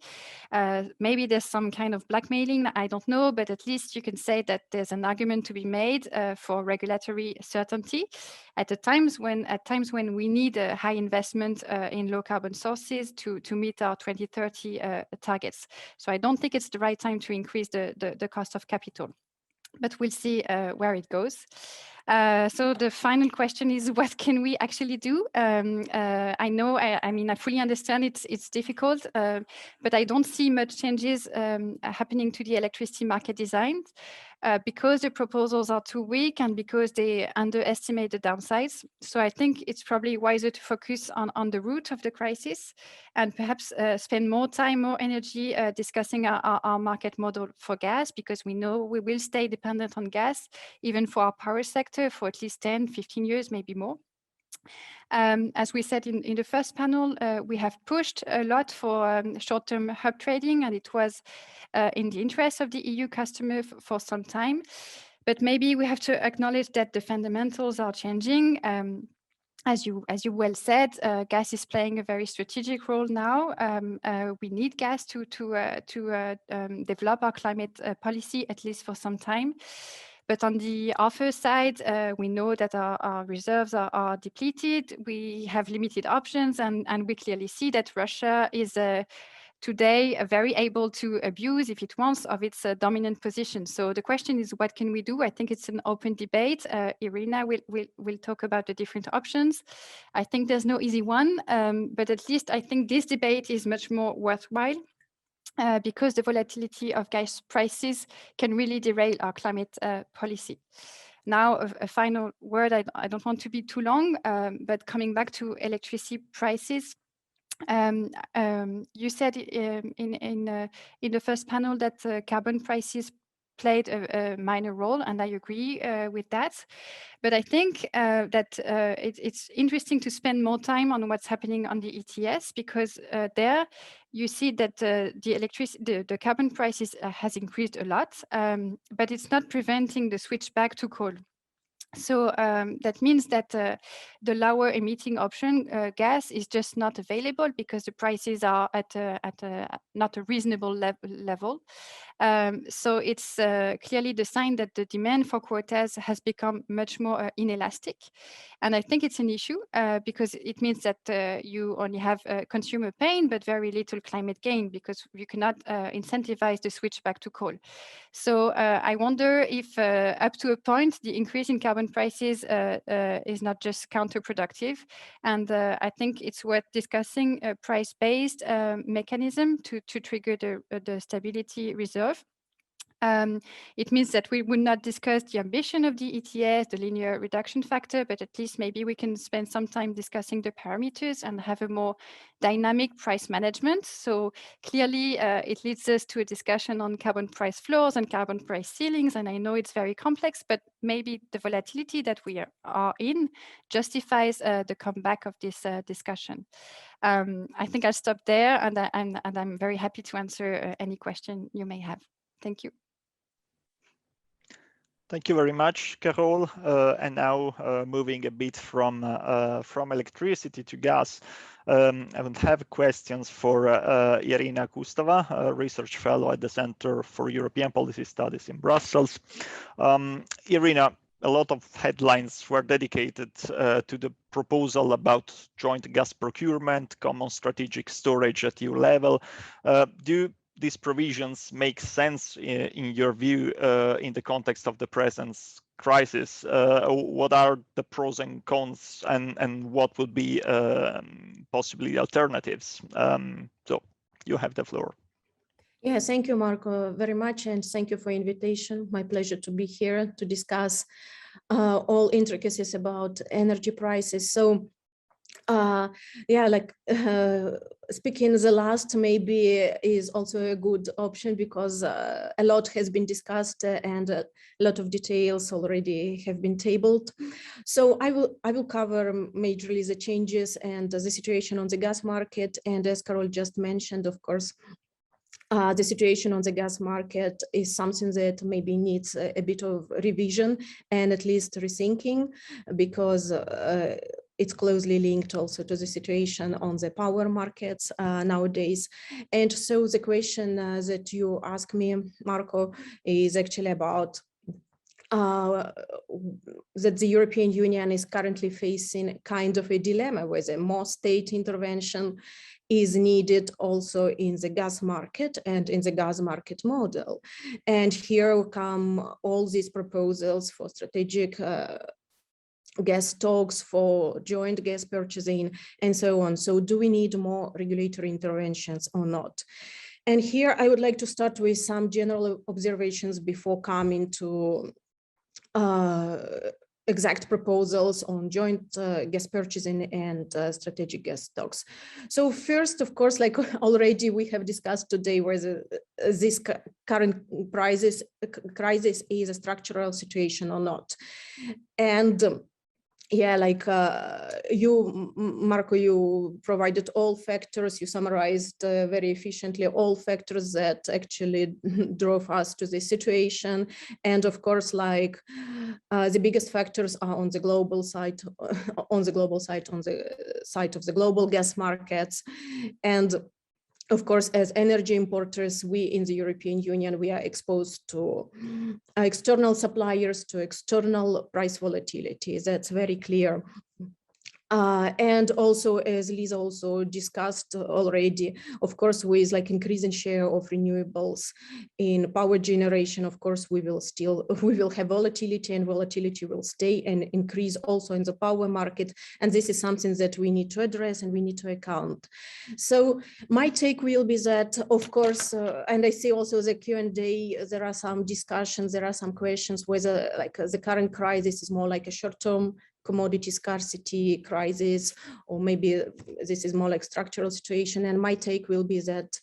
Maybe there's some kind of blackmailing, I don't know, but at least you can say that there's an argument to be made for regulatory certainty at times when we need a high investment in low carbon sources to meet our 2030 targets. So I don't think it's the right time to increase the cost of capital, but we'll see where it goes. So the final question is, what can we actually do? I know, I mean, I fully understand it's difficult, but I don't see much changes happening to the electricity market design because the proposals are too weak and because they underestimate the downsides. So I think it's probably wiser to focus on the root of the crisis and perhaps spend more time, more energy discussing our market model for gas, because we know we will stay dependent on gas, even for our power sector, for at least 10, 15 years, maybe more. As we said in the first panel, we have pushed a lot for short-term hub trading, and it was in the interest of the EU customer for some time. But maybe we have to acknowledge that the fundamentals are changing. As you well said, gas is playing a very strategic role now. We need gas to develop our climate policy, at least for some time. But on the offer side, we know that our reserves are depleted. We have limited options, and we clearly see that Russia is today very able to abuse, if it wants, of its dominant position. So the question is, what can we do? I think it's an open debate. Irina will talk about the different options. I think there's no easy one, but at least I think this debate is much more worthwhile. Because the volatility of gas prices can really derail our climate policy. Now, a final word, I don't want to be too long, but coming back to electricity prices, you said in the first panel that carbon prices played a minor role, and I agree with that. But I think that it's interesting to spend more time on what's happening on the ETS, because there you see that the carbon prices has increased a lot, but it's not preventing the switch back to coal. So that means that the lower emitting option, gas, is just not available because the prices are at not a reasonable level. So it's clearly the sign that the demand for quotas has become much more inelastic. And I think it's an issue because it means that you only have consumer pain, but very little climate gain, because you cannot incentivize the switch back to coal. So I wonder if up to a point, the increase in carbon prices is not just counterproductive. And I think it's worth discussing a price-based mechanism to trigger the stability reserve. It means that we would not discuss the ambition of the ETS, the linear reduction factor, but at least maybe we can spend some time discussing the parameters and have a more dynamic price management. So clearly, it leads us to a discussion on carbon price floors and carbon price ceilings. And I know it's very complex, but maybe the volatility that we are in justifies the comeback of this discussion. I think I'll stop there, and I'm very happy to answer any question you may have. Thank you. Thank you very much, Carol. And now moving a bit from electricity to gas, I would have questions for Irina Kustova, a research fellow at the Center for European Policy Studies in Brussels. Irina, a lot of headlines were dedicated to the proposal about joint gas procurement, common strategic storage at EU level. Do these provisions make sense in your view in the context of the present crisis? What are the pros and cons, and what would be possibly alternatives? So you have the floor. Yeah, thank you, Marco, very much, and thank you for the invitation. My pleasure to be here to discuss all intricacies about energy prices. So yeah, like speaking the last maybe is also a good option, because a lot has been discussed and a lot of details already have been tabled. So I will cover majorly the changes and the situation on the gas market, and as Carol just mentioned, of course, the situation on the gas market is something that maybe needs a bit of revision and at least rethinking, because it's closely linked also to the situation on the power markets nowadays. And so the question that you ask me, Marco, is actually about that the European Union is currently facing kind of a dilemma where more state intervention is needed also in the gas market and in the gas market model. And here come all these proposals for strategic gas talks, for joint gas purchasing, and so on. So do we need more regulatory interventions or not? And here I would like to start with some general observations before coming to exact proposals on joint gas purchasing and strategic gas stocks. So first, of course, like already we have discussed today, whether this current crisis is a structural situation or not. And yeah, like you, Marco, you provided all factors, you summarized very efficiently all factors that actually drove us to this situation. And of course, like the biggest factors are on the global side, on the side of the global gas markets. And of course, as energy importers, we in the European Union, we are exposed to external suppliers, to external price volatility. That's very clear. And also, as Lisa also discussed already, of course, with like increasing share of renewables in power generation, of course, we will have volatility, and volatility will stay and increase also in the power market. And this is something that we need to address and we need to account. So my take will be that, of course, and I see also the Q&A, there are some discussions, there are some questions whether like the current crisis is more like a short-term commodity scarcity crisis, or maybe this is more like structural situation. And my take will be that,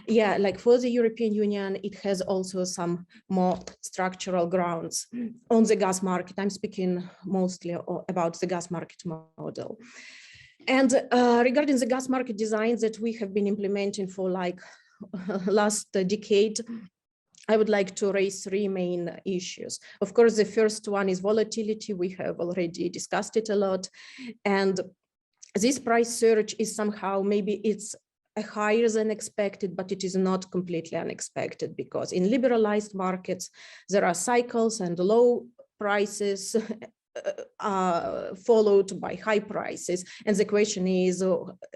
yeah, like for the European Union, it has also some more structural grounds on the gas market. I'm speaking mostly about the gas market model. And regarding the gas market design that we have been implementing for like last decade, I would like to raise three main issues. Of course, the first one is volatility. We have already discussed it a lot. And this price surge is somehow, maybe it's higher than expected, but it is not completely unexpected, because in liberalized markets, there are cycles and low prices followed by high prices. And the question is,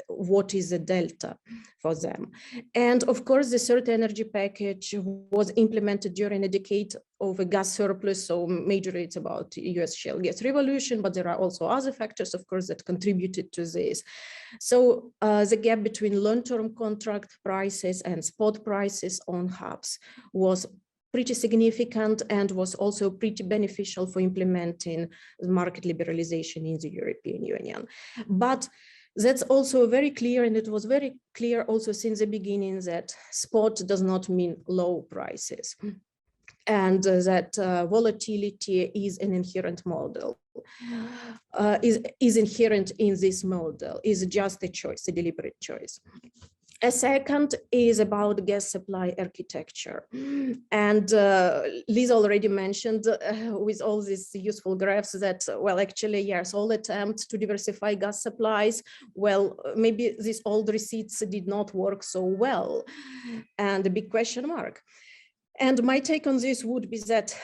what is the delta for them? And of course, the third energy package was implemented during a decade of a gas surplus. So majorly it's about US shale gas revolution, but there are also other factors, of course, that contributed to this. So the gap between long-term contract prices and spot prices on hubs was pretty significant and was also pretty beneficial for implementing market liberalization in the European Union. But that's also very clear, and it was very clear also since the beginning, that spot does not mean low prices, and that volatility is an inherent model, is inherent in this model, is just a choice, a deliberate choice. A second is about gas supply architecture. And Lisa already mentioned with all these useful graphs that, well, actually, yes, all attempts to diversify gas supplies, well, maybe these old receipts did not work so well, and a big question mark. And my take on this would be that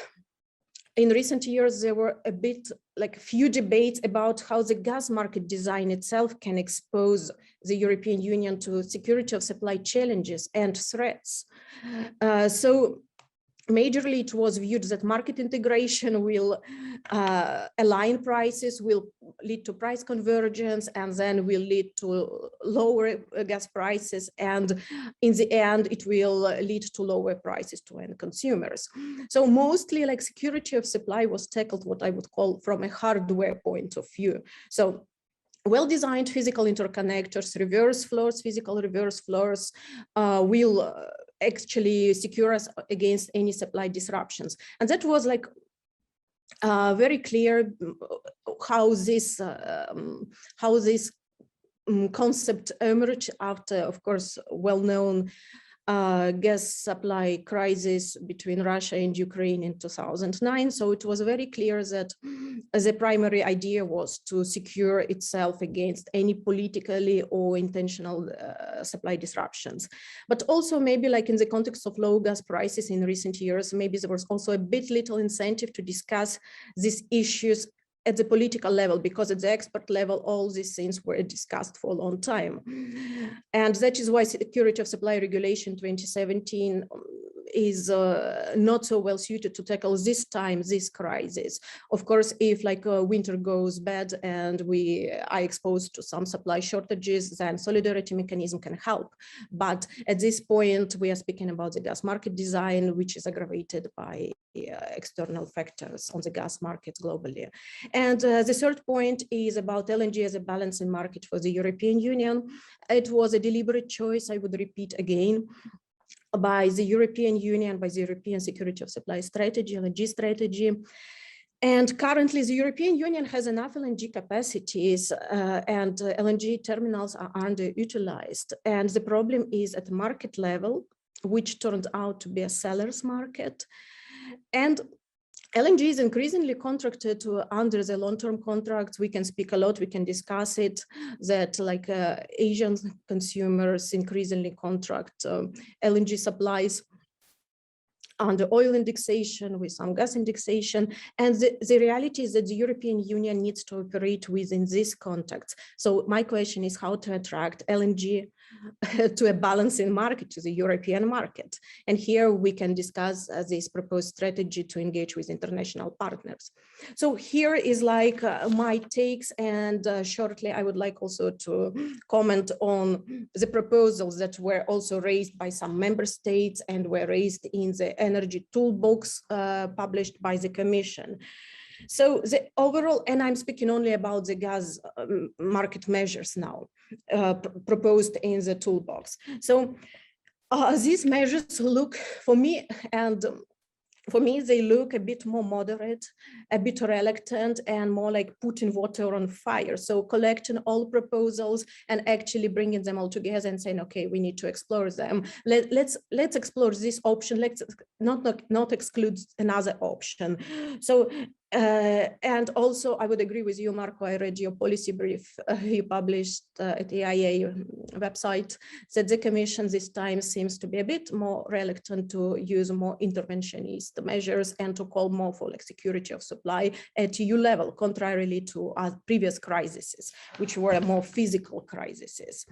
in recent years, there were a bit like few debates about how the gas market design itself can expose the European Union to security of supply challenges and threats. So majorly it was viewed that market integration will align prices, will lead to price convergence, and then will lead to lower gas prices. And in the end, it will lead to lower prices to end consumers. So mostly like security of supply was tackled what I would call from a hardware point of view. So well-designed physical interconnectors, reverse flows, physical reverse flows will actually secure us against any supply disruptions. And that was like very clear how this concept emerged after, of course, well-known gas supply crisis between Russia and Ukraine in 2009. So it was very clear that the primary idea was to secure itself against any politically or intentional supply disruptions. But also maybe like in the context of low gas prices in recent years, maybe there was also a bit little incentive to discuss these issues at the political level, because at the expert level, all these things were discussed for a long time. And that is why Security of Supply Regulation 2017 is not so well suited to tackle this crisis. Of course, if like winter goes bad and we are exposed to some supply shortages, then solidarity mechanism can help. But at this point, we are speaking about the gas market design, which is aggravated by external factors on the gas markets globally. And the third point is about LNG as a balancing market for the European Union. It was a deliberate choice, I would repeat again, by the European Union, by the European Security of Supply Strategy, LNG strategy. And currently the European Union has enough LNG capacities and LNG terminals are underutilized. And the problem is at the market level, which turned out to be a seller's market. And LNG is increasingly contracted under the long-term contracts. We can speak a lot, we can discuss it, that like Asian consumers increasingly contract LNG supplies under oil indexation with some gas indexation. And the reality is that the European Union needs to operate within this context. So my question is how to attract LNG to a balancing market, to the European market. And here we can discuss this proposed strategy to engage with international partners. So here is like my takes, and shortly I would like also to comment on the proposals that were also raised by some member states and were raised in the energy toolbox published by the Commission. So the overall, and I'm speaking only about the gas market measures now proposed in the toolbox. So these measures look for me, and for me, they look a bit more moderate, a bit reluctant, and more like putting water on fire. So collecting all proposals and actually bringing them all together and saying, okay, we need to explore them. Let's explore this option. Let's not exclude another option. So and also, I would agree with you, Marco. I read your policy brief you published at the IEA website, that the Commission this time seems to be a bit more reluctant to use more interventionist measures and to call more for like security of supply at EU level, contrarily to our previous crises, which were more physical crises.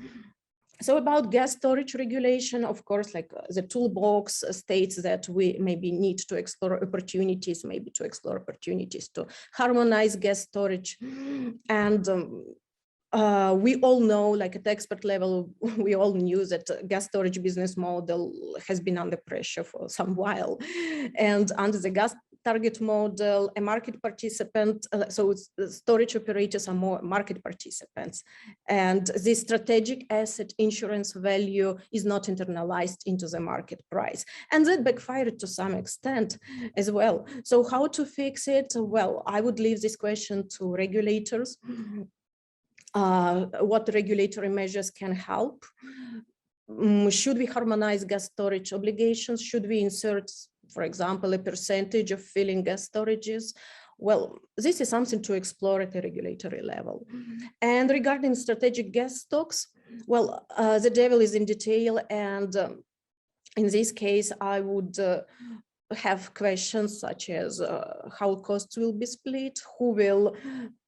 So about gas storage regulation, of course, like the toolbox states that we maybe need to explore opportunities, to harmonize gas storage. And we all know, like at expert level, we all knew that gas storage business model has been under pressure for some while. And under the gas target model, a market participant, so storage operators are more market participants. And the strategic asset insurance value is not internalized into the market price. And that backfired to some extent as well. So how to fix it? Well, I would leave this question to regulators. What regulatory measures can help? Should we harmonize gas storage obligations? Should we insert, for example, a percentage of filling gas storages? Well, this is something to explore at a regulatory level. And regarding strategic gas stocks, well, the devil is in detail. And in this case, I would have questions such as how costs will be split, who will,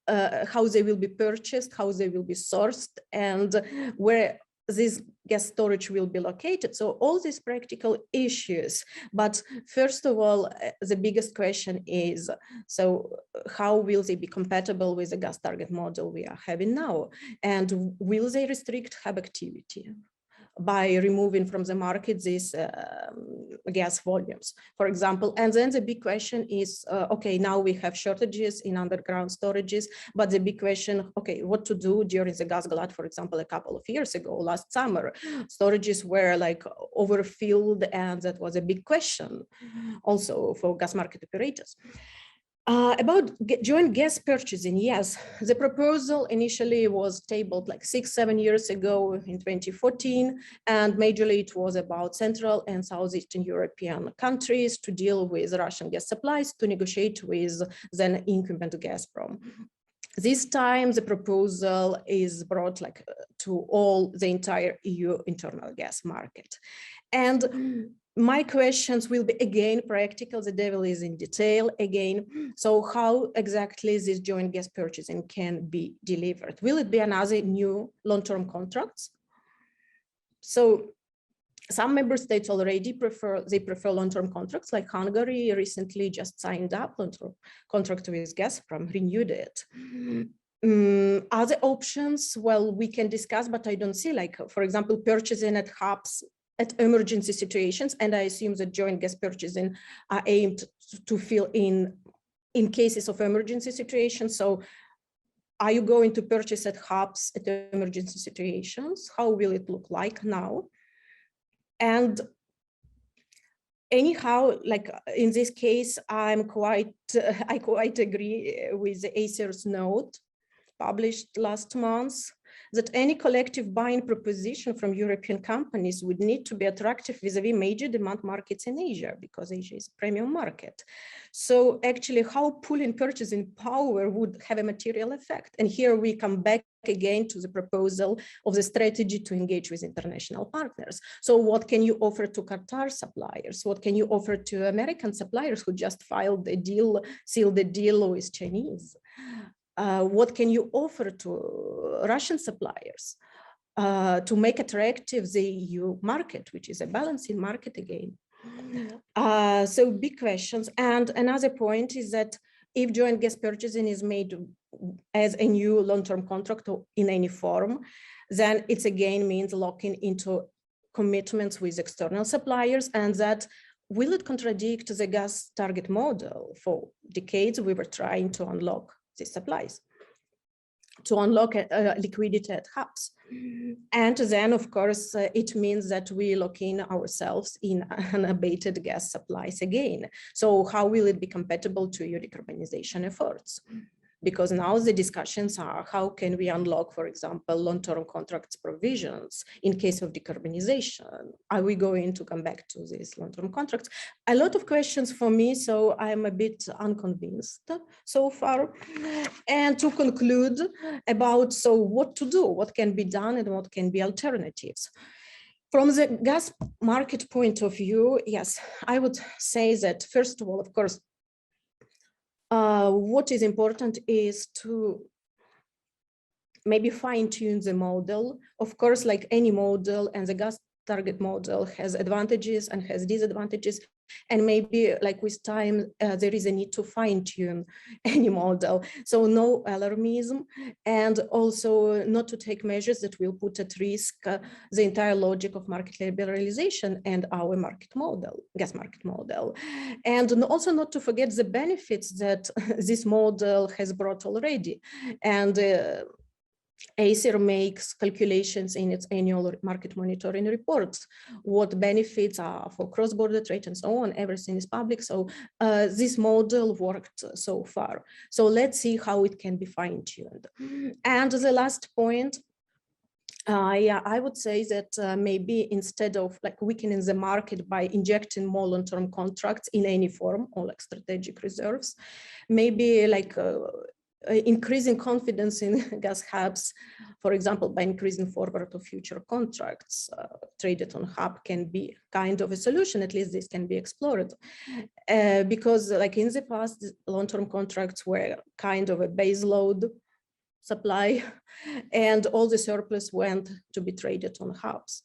how they will be purchased, how they will be sourced, and where this gas storage will be located. So all these practical issues. But first of all, the biggest question is, so how will they be compatible with the gas target model we are having now? And will they restrict hub activity by removing from the market these gas volumes, for example? And then the big question is, okay, now we have shortages in underground storages, but the big question, okay, what to do during the gas glut, for example, a couple of years ago, last summer, storages were like overfilled, and that was a big question also for gas market operators. About joint gas purchasing, yes, the proposal initially was tabled like 6-7 years ago in 2014, and majorly it was about Central and Southeastern European countries to deal with Russian gas supplies to negotiate with then incumbent Gazprom. This time the proposal is brought like to all the entire EU internal gas market. And my questions will be again practical, the devil is in detail again. So how exactly this joint gas purchasing can be delivered? Will it be another new long-term contracts? So some member states already prefer long-term contracts, like Hungary recently just signed up long-term contract with Gazprom, renewed it. Other options, well, we can discuss, but I don't see, like, for example, purchasing at hubs at emergency situations, and I assume that joint gas purchasing are aimed to fill in cases of emergency situations. So are you going to purchase at hubs at emergency situations? How will it look like now? And anyhow, like in this case, I quite agree with the Acer's note published last month, that any collective buying proposition from European companies would need to be attractive vis-a-vis major demand markets in Asia, because Asia is a premium market. So actually how pooling purchasing power would have a material effect. And here we come back again to the proposal of the strategy to engage with international partners. So what can you offer to Qatar suppliers? What can you offer to American suppliers who just filed the deal, sealed the deal with Chinese? What can you offer to Russian suppliers to make attractive the EU market, which is a balancing market again? So big questions. And another point is that if joint gas purchasing is made as a new long-term contract or in any form, then it again means locking into commitments with external suppliers, and that will it contradict the gas target model? For decades, we were trying to unlock the supplies, to unlock liquidity at hubs. And then, of course, it means that we lock in ourselves in unabated gas supplies again. So how will it be compatible to your decarbonization efforts? Because now the discussions are, how can we unlock, for example, long-term contracts provisions in case of decarbonization? Are we going to come back to these long-term contracts? A lot of questions for me, so I'm a bit unconvinced so far. And to conclude about, so what to do, what can be done and what can be alternatives. From the gas market point of view, yes, I would say that first of all, of course, what is important is to maybe fine-tune the model. Of course, like any model, and the gas target model has advantages and has disadvantages. And maybe like with time, there is a need to fine-tune any model. So no alarmism, and also not to take measures that will put at risk the entire logic of market liberalization and our market model, gas market model. And also not to forget the benefits that this model has brought already. And Acer makes calculations in its annual market monitoring reports, what benefits are for cross-border trade and so on. Everything is public. So this model worked so far. So let's see how it can be fine-tuned. And the last point, yeah, I would say that maybe instead of like weakening the market by injecting more long-term contracts in any form or like strategic reserves, maybe like increasing confidence in gas hubs, for example, by increasing forward or future contracts traded on hub can be kind of a solution. At least this can be explored. Because like in the past, long-term contracts were kind of a base load supply and all the surplus went to be traded on hubs.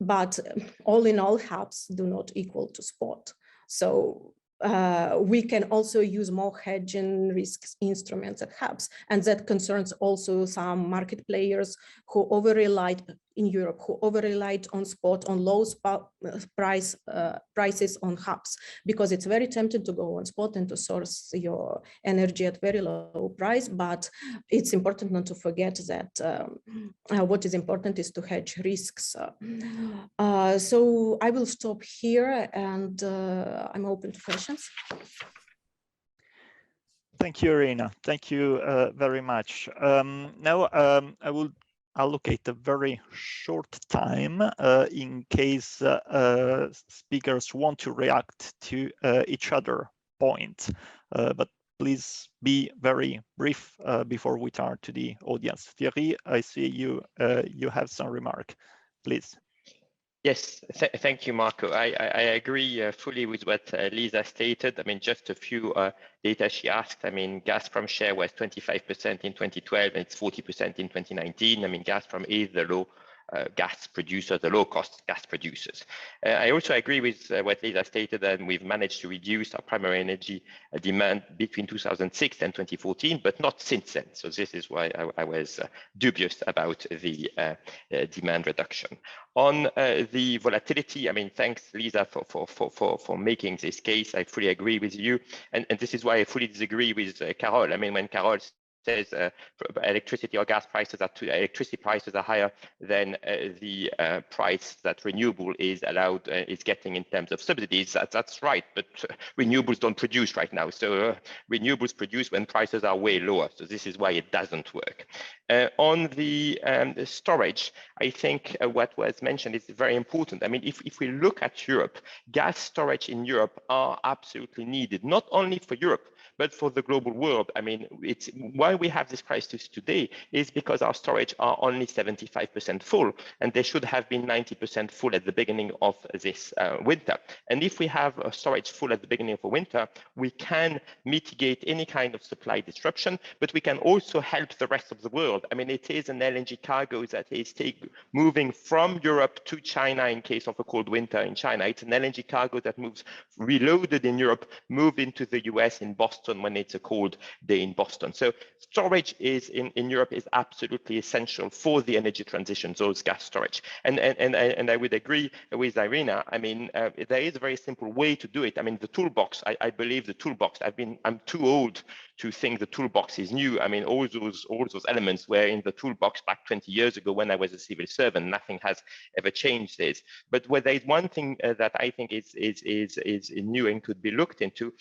But all in all, hubs do not equal to spot. So we can also use more hedging risks instruments at hubs. And that concerns also some market players who over-relied in Europe, who over-relied on spot, on low prices on hubs, because it's very tempting to go on spot and to source your energy at very low price. But it's important not to forget that what is important is to hedge risks. So I will stop here, and I'm open to questions. Thank you, Irina. Thank you very much. Now I will allocate a very short time in case speakers want to react to each other point, but please be very brief before we turn to the audience. Thierry, I see you you have some remark, please. Yes, thank you, Marco. I agree fully with what Lisa stated. I mean, just a few data she asked. I mean, Gazprom share was 25% in 2012 and it's 40% in 2019. I mean, Gazprom is the low gas producer, the low-cost gas producers. I also agree with what Lisa stated, and we've managed to reduce our primary energy demand between 2006 and 2014, but not since then. So this is why I was dubious about the demand reduction. On the volatility, I mean, thanks, Lisa, for making this case. I fully agree with you. And this is why I fully disagree with Carol. I mean, when Carol says electricity or gas prices electricity prices are higher than the price that renewable is allowed is getting in terms of subsidies. That's right, but renewables don't produce right now. So renewables produce when prices are way lower. So this is why it doesn't work. On the storage, I think what was mentioned is very important. I mean, if we look at Europe, gas storage in Europe are absolutely needed, not only for Europe, but for the global world. I mean, it's why we have this crisis today is because our storage are only 75% full, and they should have been 90% full at the beginning of this winter. And if we have a storage full at the beginning of a winter, we can mitigate any kind of supply disruption, but we can also help the rest of the world. I mean, it is an LNG cargo that is moving from Europe to China in case of a cold winter in China. It's an LNG cargo that moves reloaded in Europe, move into the US in Boston when it's a cold day in Boston. So storage is in Europe is absolutely essential for the energy transition, those gas storage. And I would agree with Irina. I mean, there is a very simple way to do it. I mean, the toolbox, I believe the toolbox, I'm too old to think the toolbox is new. I mean, all those elements were in the toolbox back 20 years ago when I was a civil servant. Nothing has ever changed this. But where there is one thing that I think is new and could be looked into,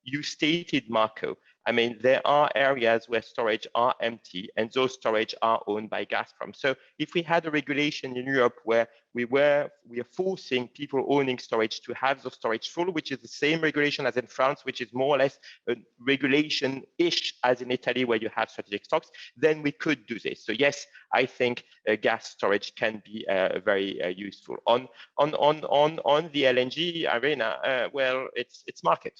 you stated, Marco, I mean, there are areas where storage are empty and those storage are owned by Gazprom. So if we had a regulation in Europe where we are forcing people owning storage to have the storage full, which is the same regulation as in France, which is more or less a regulation-ish as in Italy where you have strategic stocks, then we could do this. So yes, I think gas storage can be very useful. On the LNG arena, well, it's market.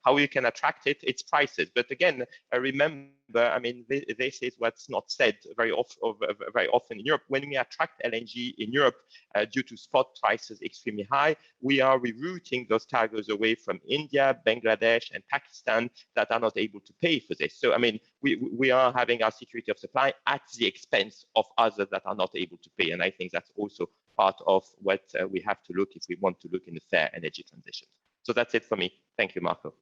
How you can attract it, it's prices. But again, remember, I mean, this is what's not said very often in Europe. When we attract LNG in Europe due to spot prices extremely high, we are rerouting those cargoes away from India, Bangladesh, and Pakistan that are not able to pay for this. So, I mean, we are having our security of supply at the expense of others that are not able to pay. And I think that's also part of what we have to look if we want to look in a fair energy transition. So that's it for me. Thank you, Marco.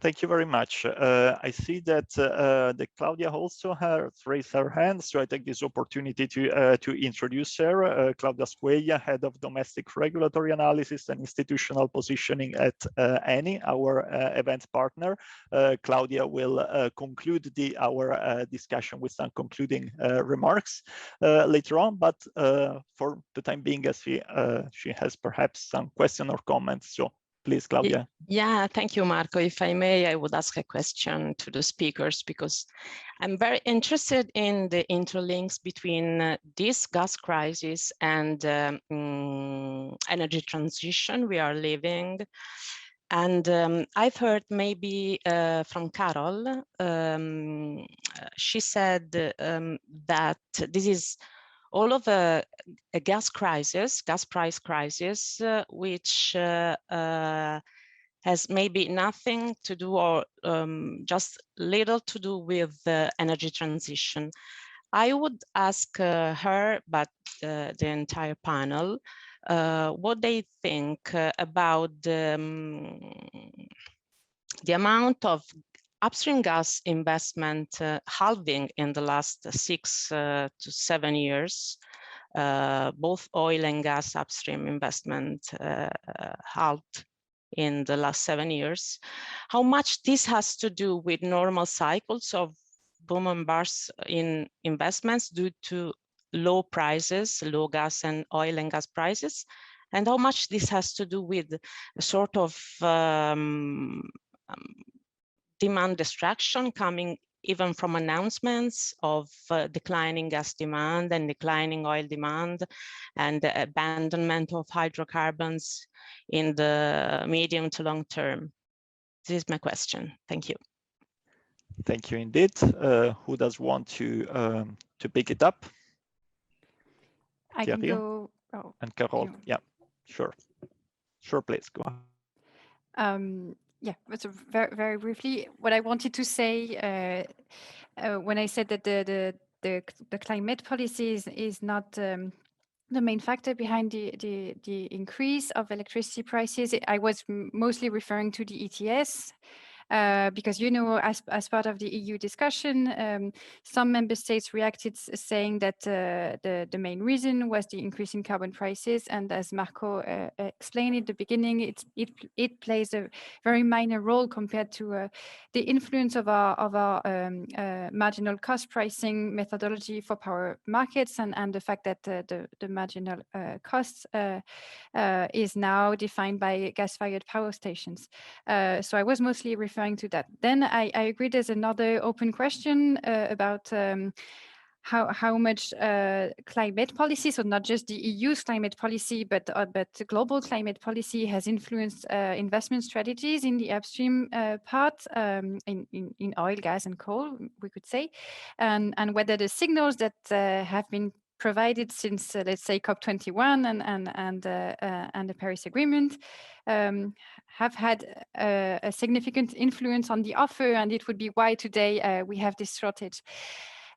Thank you very much. I see that Claudia also has raised her hand, so I take this opportunity to introduce her. Claudia Squeglia, Head of Domestic Regulatory Analysis and Institutional Positioning at Eni, our event partner. Claudia will conclude our discussion with some concluding remarks later on, but for the time being, as she has perhaps some question or comments, so please, Claudia. Yeah, thank you, Marco. If I may, I would ask a question to the speakers because I'm very interested in the interlinks between this gas crisis and energy transition we are living. And I've heard maybe from Carol, she said that this is all of a gas crisis, gas price crisis, which has maybe nothing to do or just little to do with the energy transition. I would ask her, but the entire panel, what they think about the amount of upstream gas investment halving in the last 6 to 7 years, both oil and gas upstream investment halved in the last 7 years. How much this has to do with normal cycles of boom and bust in investments due to low prices, low gas and oil and gas prices, and how much this has to do with a sort of demand destruction coming even from announcements of declining gas demand and declining oil demand and the abandonment of hydrocarbons in the medium to long term. This is my question. Thank you. Thank you indeed. Who does want to pick it up? I can go. Oh, and Carol. Yeah, sure. Sure, please go ahead. Yeah, but so very briefly, what I wanted to say when I said that the climate policy is not the main factor behind the increase of electricity prices, I was mostly referring to the ETS. Because, you know, as part of the EU discussion, some member states reacted saying that the main reason was the increase in carbon prices. And as Marco explained at the beginning, it plays a very minor role compared to the influence of our marginal cost pricing methodology for power markets and the fact that the marginal costs is now defined by gas-fired power stations. So I was mostly referring to that. Then I agree there's another open question about how much climate policy, so not just the EU's climate policy, but global climate policy has influenced investment strategies in the upstream part in oil, gas, and coal, we could say, and whether the signals that have been provided since, let's say, COP21 and the Paris Agreement have had a significant influence on the offer, and it would be why today we have this shortage.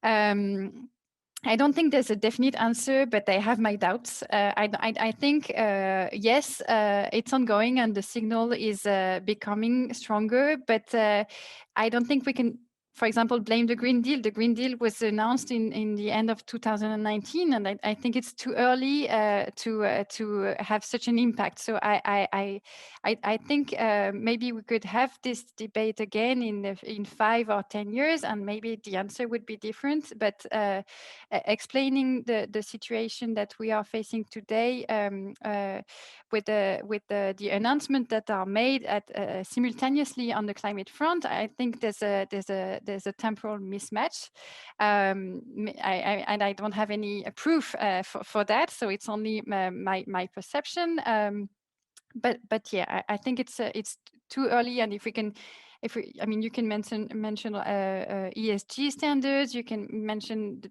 I don't think there's a definite answer, but I have my doubts. I think, yes, it's ongoing and the signal is becoming stronger, but I don't think we can, for example, blame the Green Deal. The Green Deal was announced in the end of 2019, and I think it's too early to have such an impact. So I think maybe we could have this debate again in 5 or 10 years, and maybe the answer would be different. But explaining the situation that we are facing today with the announcement that are made at simultaneously on the climate front, I think there's a temporal mismatch, and I don't have any proof for that, so it's only my perception. But yeah, I think it's too early, and I mean, you can mention ESG standards, you can mention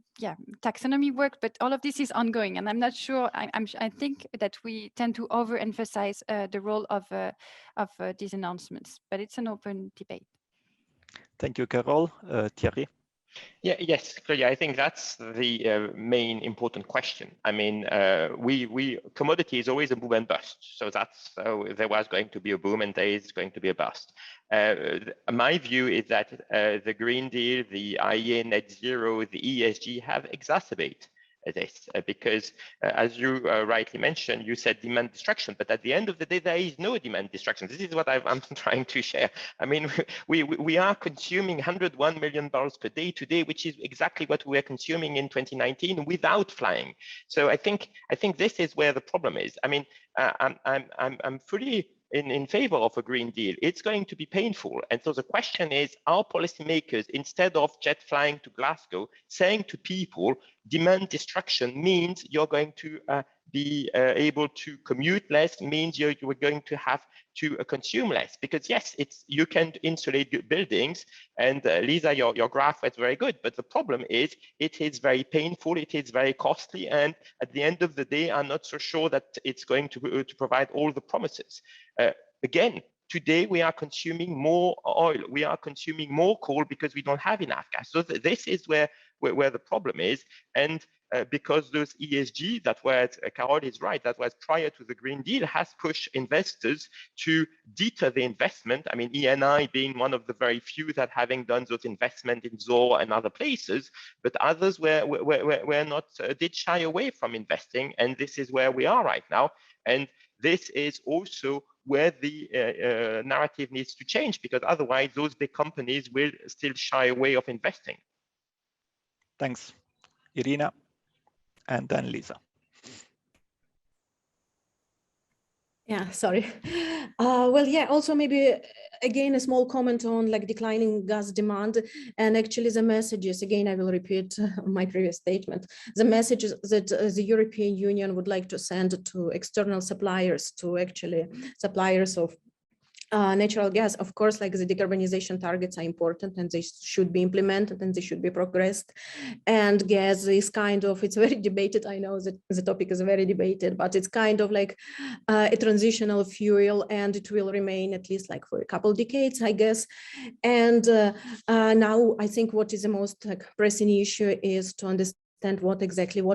taxonomy work, but all of this is ongoing, and I'm not sure. I think that we tend to overemphasize the role of these announcements, but it's an open debate. Thank you, Carol. Thierry? Yeah, yes, clearly, I think that's the main important question. I mean, commodity is always a boom and bust. So that's there was going to be a boom and there is going to be a bust. My view is that the Green Deal, the IEA Net Zero, the ESG have exacerbated this because as you rightly mentioned, you said demand destruction, but at the end of the day, there is no demand destruction. This is what I'm trying to share. I mean, we are consuming 101 million barrels per day today, which is exactly what we were consuming in 2019 without flying. So I think this is where the problem is. I mean, I'm fully in favor of a Green Deal. It's going to be painful. And so the question is, are policymakers, instead of jet flying to Glasgow, saying to people, demand destruction means you're going to be able to commute less, means you're going to have to consume less? Because yes, you can insulate buildings, and Lisa, your graph was very good, but the problem is it is very painful, it is very costly, and at the end of the day, I'm not so sure that it's going to provide all the promises. Again, today we are consuming more oil, we are consuming more coal because we don't have enough gas. So this is where the problem is, and because those ESG, that was, Carol is right, that was prior to the Green Deal, has pushed investors to deter the investment. I mean, ENI being one of the very few that having done those investment in Zohr and other places, but others were not, did shy away from investing, and this is where we are right now. And this is also where the narrative needs to change, because otherwise those big companies will still shy away of investing. Thanks, Irina, and then Lisa. Yeah, sorry. Well, yeah, also maybe again a small comment on like declining gas demand, and actually the messages, again I will repeat my previous statement, the messages that the European Union would like to send to external suppliers, to actually suppliers of natural gas. Of course, like the decarbonization targets are important and they should be implemented and they should be progressed. And gas is kind of, it's very debated. I know that the topic is very debated, but it's kind of like a transitional fuel, and it will remain at least like for a couple decades, I guess. And now I think what is the most like pressing issue is to understand what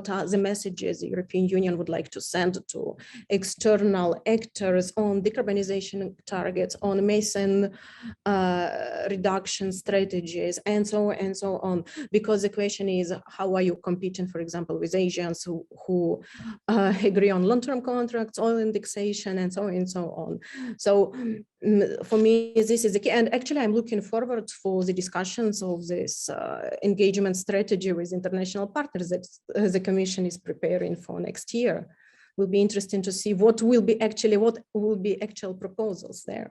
are the messages the European Union would like to send to external actors on decarbonization targets, on methane reduction strategies, and so on. Because the question is, how are you competing, for example, with Asians who agree on long-term contracts, oil indexation, and so on. So for me, this is the key. And actually, I'm looking forward for the discussions of this engagement strategy with international partners that the Commission is preparing for next year. Will be interesting to see what will be actual proposals there.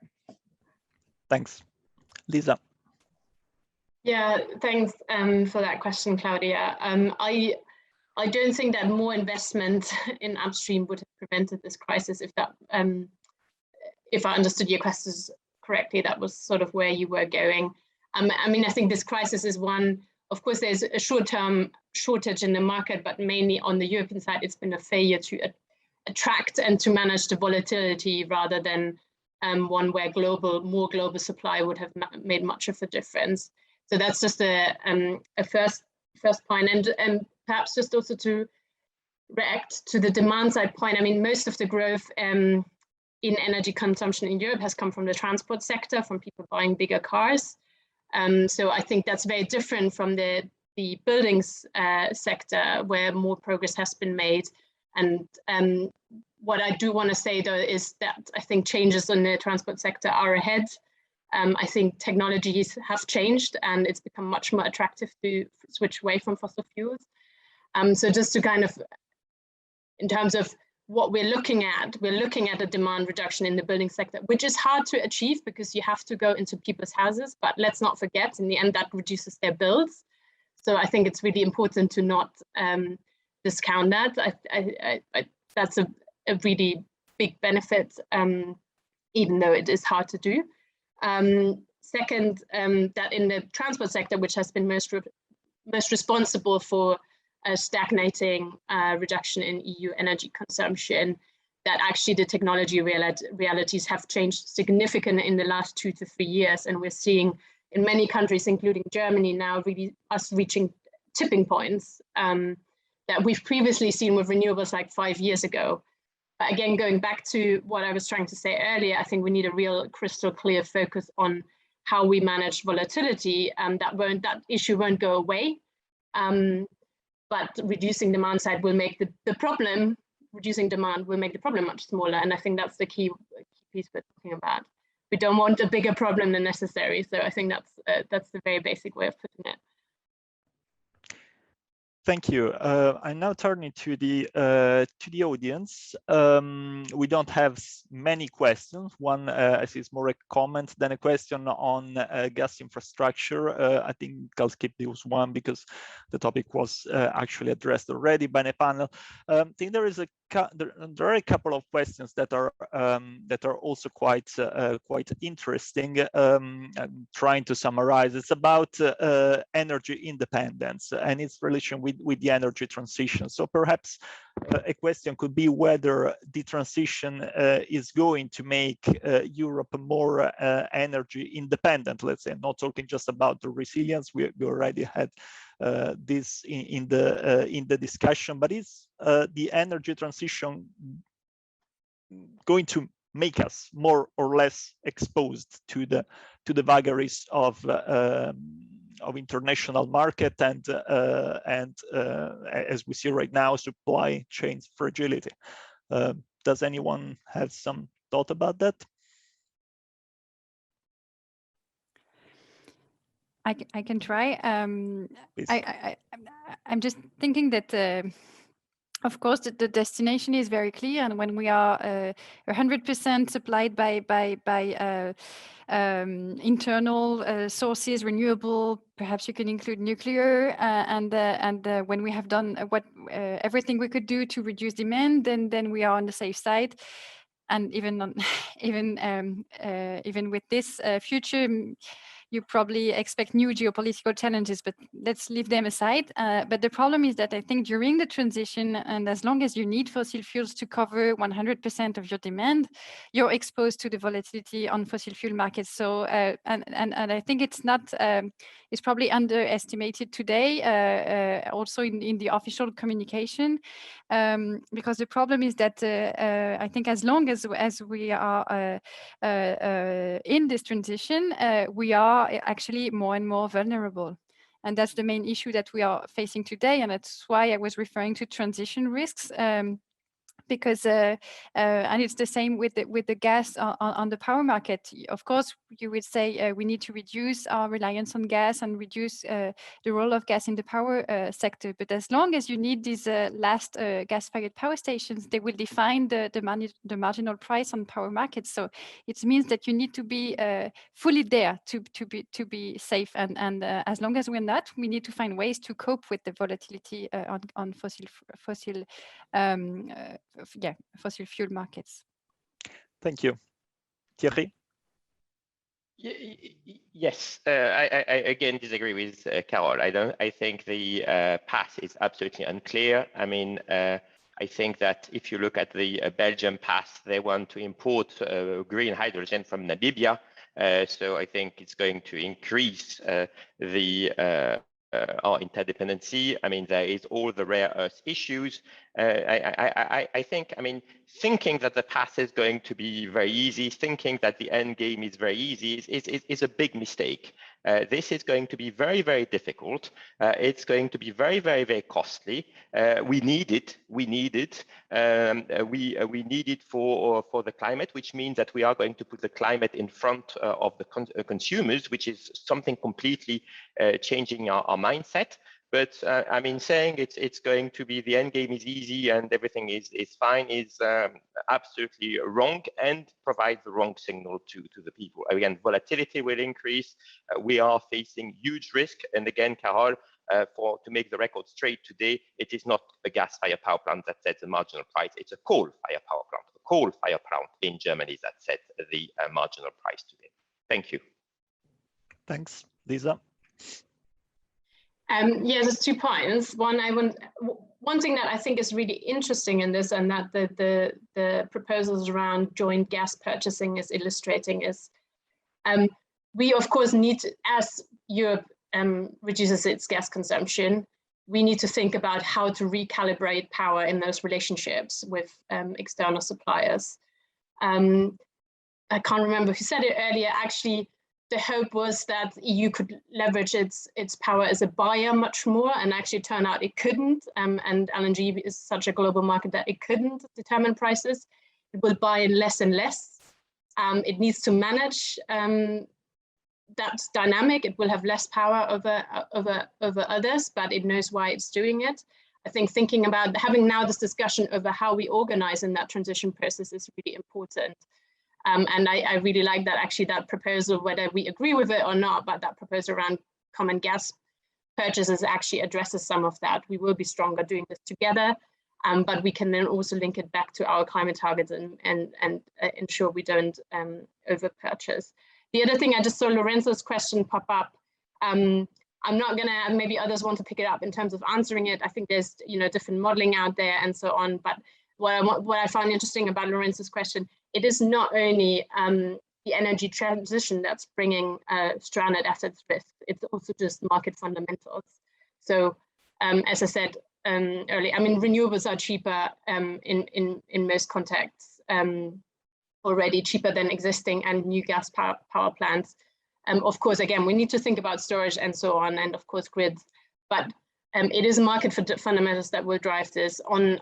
Thanks, Lisa. Yeah, thanks for that question, Claudia. I don't think that more investment in upstream would have prevented this crisis. If I understood your questions correctly, that was sort of where you were going. I mean, I think this crisis is one. Of course, there's a short-term shortage in the market, but mainly on the European side, it's been a failure to attract and to manage the volatility, rather than one where more global supply would have made much of a difference. So that's just a first point. And perhaps just also to react to the demand side point. I mean, most of the growth in energy consumption in Europe has come from the transport sector, from people buying bigger cars. So I think that's very different from the buildings sector, where more progress has been made. And what I do want to say, though, is that I think changes in the transport sector are ahead. I think technologies have changed, and it's become much more attractive to switch away from fossil fuels. So just to kind of, in terms of what we're looking at a demand reduction in the building sector, which is hard to achieve because you have to go into people's houses. But let's not forget, in the end, that reduces their bills. So I think it's really important to not discount that. That's a really big benefit, even though it is hard to do. Second, that in the transport sector, which has been most responsible for a stagnating reduction in EU energy consumption, that actually the technology realities have changed significantly in the last 2 to 3 years. And we're seeing in many countries, including Germany now, really us reaching tipping points that we've previously seen with renewables like 5 years ago. But again, going back to what I was trying to say earlier, I think we need a real crystal clear focus on how we manage volatility, and that issue won't go away. But reducing demand side will make reducing demand will make the problem much smaller. And I think that's the key piece we're talking about. We don't want a bigger problem than necessary. So I think that's the very basic way of putting it. Thank you. I'm now turning to the audience. We don't have many questions. One I see is more a comment than a question on gas infrastructure. I think I'll skip this one because the topic was actually addressed already by the panel. I think there are a couple of questions that are also quite interesting. I'm trying to summarize. It's about energy independence and its relation with the energy transition. So perhaps a question could be whether the transition is going to make Europe more energy independent. Let's say, not talking just about the resilience. We already had this in the discussion, but is the energy transition going to make us more or less exposed to the vagaries of international market and as we see right now, supply chain fragility? Does anyone have some thought about that? I can try. Please. I'm just thinking that, of course, the destination is very clear, and when we are 100% supplied by internal sources, renewable, perhaps you can include nuclear, and when we have done everything we could do to reduce demand, then we are on the safe side. And even with this future, you probably expect new geopolitical challenges, but let's leave them aside. But the problem is that I think during the transition, and as long as you need fossil fuels to cover 100% of your demand, you're exposed to the volatility on fossil fuel markets. So, and I think it's not, it's probably underestimated today, also in the official communication, because the problem is that I think as long as we are in this transition, we are actually more and more vulnerable. And that's the main issue that we are facing today. And that's why I was referring to transition risks. Because and it's the same with the gas on the power market. Of course, you would say we need to reduce our reliance on gas and reduce the role of gas in the power sector. But as long as you need these last gas-fired power stations, they will define the marginal price on power markets. So it means that you need to be fully there to be safe. And as long as we're not, we need to find ways to cope with the volatility on fossil fuel markets. Thank you. Thierry? Yes, I again disagree with Carol. I think the path is absolutely unclear. I mean, I think that if you look at the Belgium path, they want to import green hydrogen from Namibia. So I think it's going to increase our interdependency. I mean, there is all the rare earth issues. I think, I mean, thinking that the path is going to be very easy, thinking that the end game is very easy is a big mistake. This is going to be very, very difficult. It's going to be very, very, very costly. We need it. We need it. We need it for the climate, which means that we are going to put the climate in front of the consumers, which is something completely changing our mindset. But I mean, saying it's going to be the end game is easy and everything is fine is absolutely wrong and provides the wrong signal to the people. Again, volatility will increase. We are facing huge risk. And again, Carol, to make the record straight today, it is not a gas-fired power plant that sets the marginal price. It's a coal-fired power plant. A coal-fired plant in Germany that sets the marginal price today. Thank you. Thanks, Lisa. Yeah, there's 2 points. One thing that I think is really interesting in this, and that the proposals around joint gas purchasing is illustrating, is we of course need to, as Europe reduces its gas consumption, we need to think about how to recalibrate power in those relationships with external suppliers. I can't remember who said it earlier. Actually, the hope was that the EU could leverage its power as a buyer much more, and actually turned out it couldn't. And LNG is such a global market that it couldn't determine prices. It will buy less and less. It needs to manage that dynamic. It will have less power over others, but it knows why it's doing it. I think thinking about having now this discussion over how we organize in that transition process is really important. And I really like that, actually, that proposal, whether we agree with it or not, but that proposal around common gas purchases actually addresses some of that. We will be stronger doing this together, but we can then also link it back to our climate targets and ensure we don't over purchase. The other thing, I just saw Lorenzo's question pop up. I'm not gonna, maybe others want to pick it up in terms of answering it. I think there's different modeling out there and so on, but what I found interesting about Lorenzo's question, it is not only the energy transition that's bringing stranded assets risk, it's also just market fundamentals. So as I said earlier, I mean, renewables are cheaper in most contexts, already cheaper than existing and new gas power plants. Of course, again, we need to think about storage and so on, and of course grids, but it is market fundamentals that will drive this. In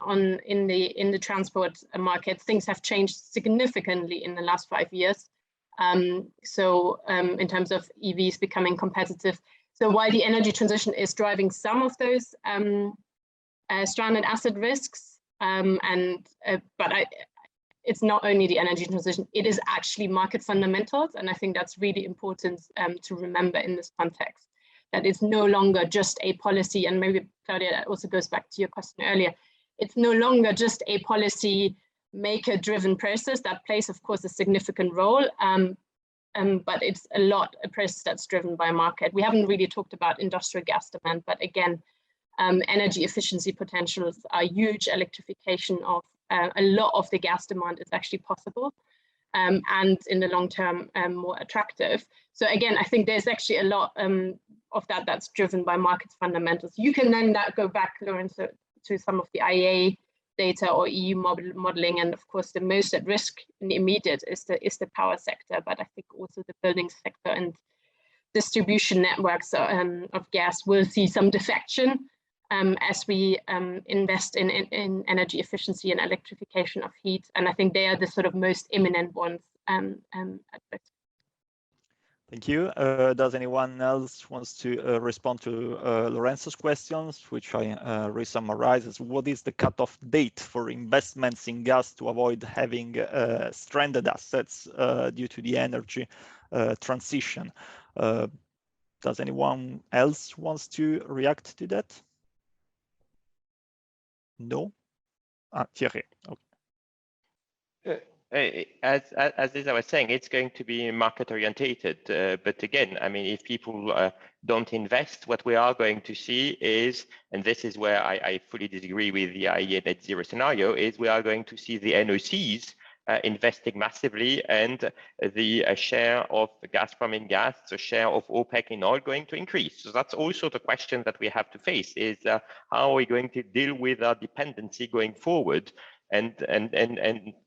the transport market, things have changed significantly in the last 5 years. In terms of EVs becoming competitive. So while the energy transition is driving some of those stranded asset risks, it's not only the energy transition, it is actually market fundamentals. And I think that's really important to remember in this context, that it's no longer just a policy, and maybe Claudia, that also goes back to your question earlier, it's no longer just a policy maker driven process that plays, of course, a significant role, but it's a process that's driven by market. We haven't really talked about industrial gas demand, but again, energy efficiency potentials are huge. Electrification of a lot of the gas demand is actually possible, and in the long term, more attractive. So again, I think there's actually a lot of that's driven by market fundamentals. You can then go back, Lawrence, to some of the IEA data or EU modeling, and of course, the most at risk in the immediate is the power sector, but I think also the building sector and distribution networks of gas will see some defection as we invest in energy efficiency and electrification of heat. And I think they are the sort of most imminent ones at risk. Thank you. Does anyone else wants to respond to Lorenzo's questions, which I re-summarize as what is the cutoff date for investments in gas to avoid having stranded assets due to the energy transition? Does anyone else wants to react to that? No? Thierry. Okay. As I was saying, it's going to be market orientated. But again, I mean, if people don't invest, what we are going to see is, and this is where I fully disagree with the IEA net zero scenario, is we are going to see the NOCs investing massively, and the share of Gazprom in gas, the share of OPEC in oil going to increase. So that's also the question that we have to face is how are we going to deal with our dependency going forward? And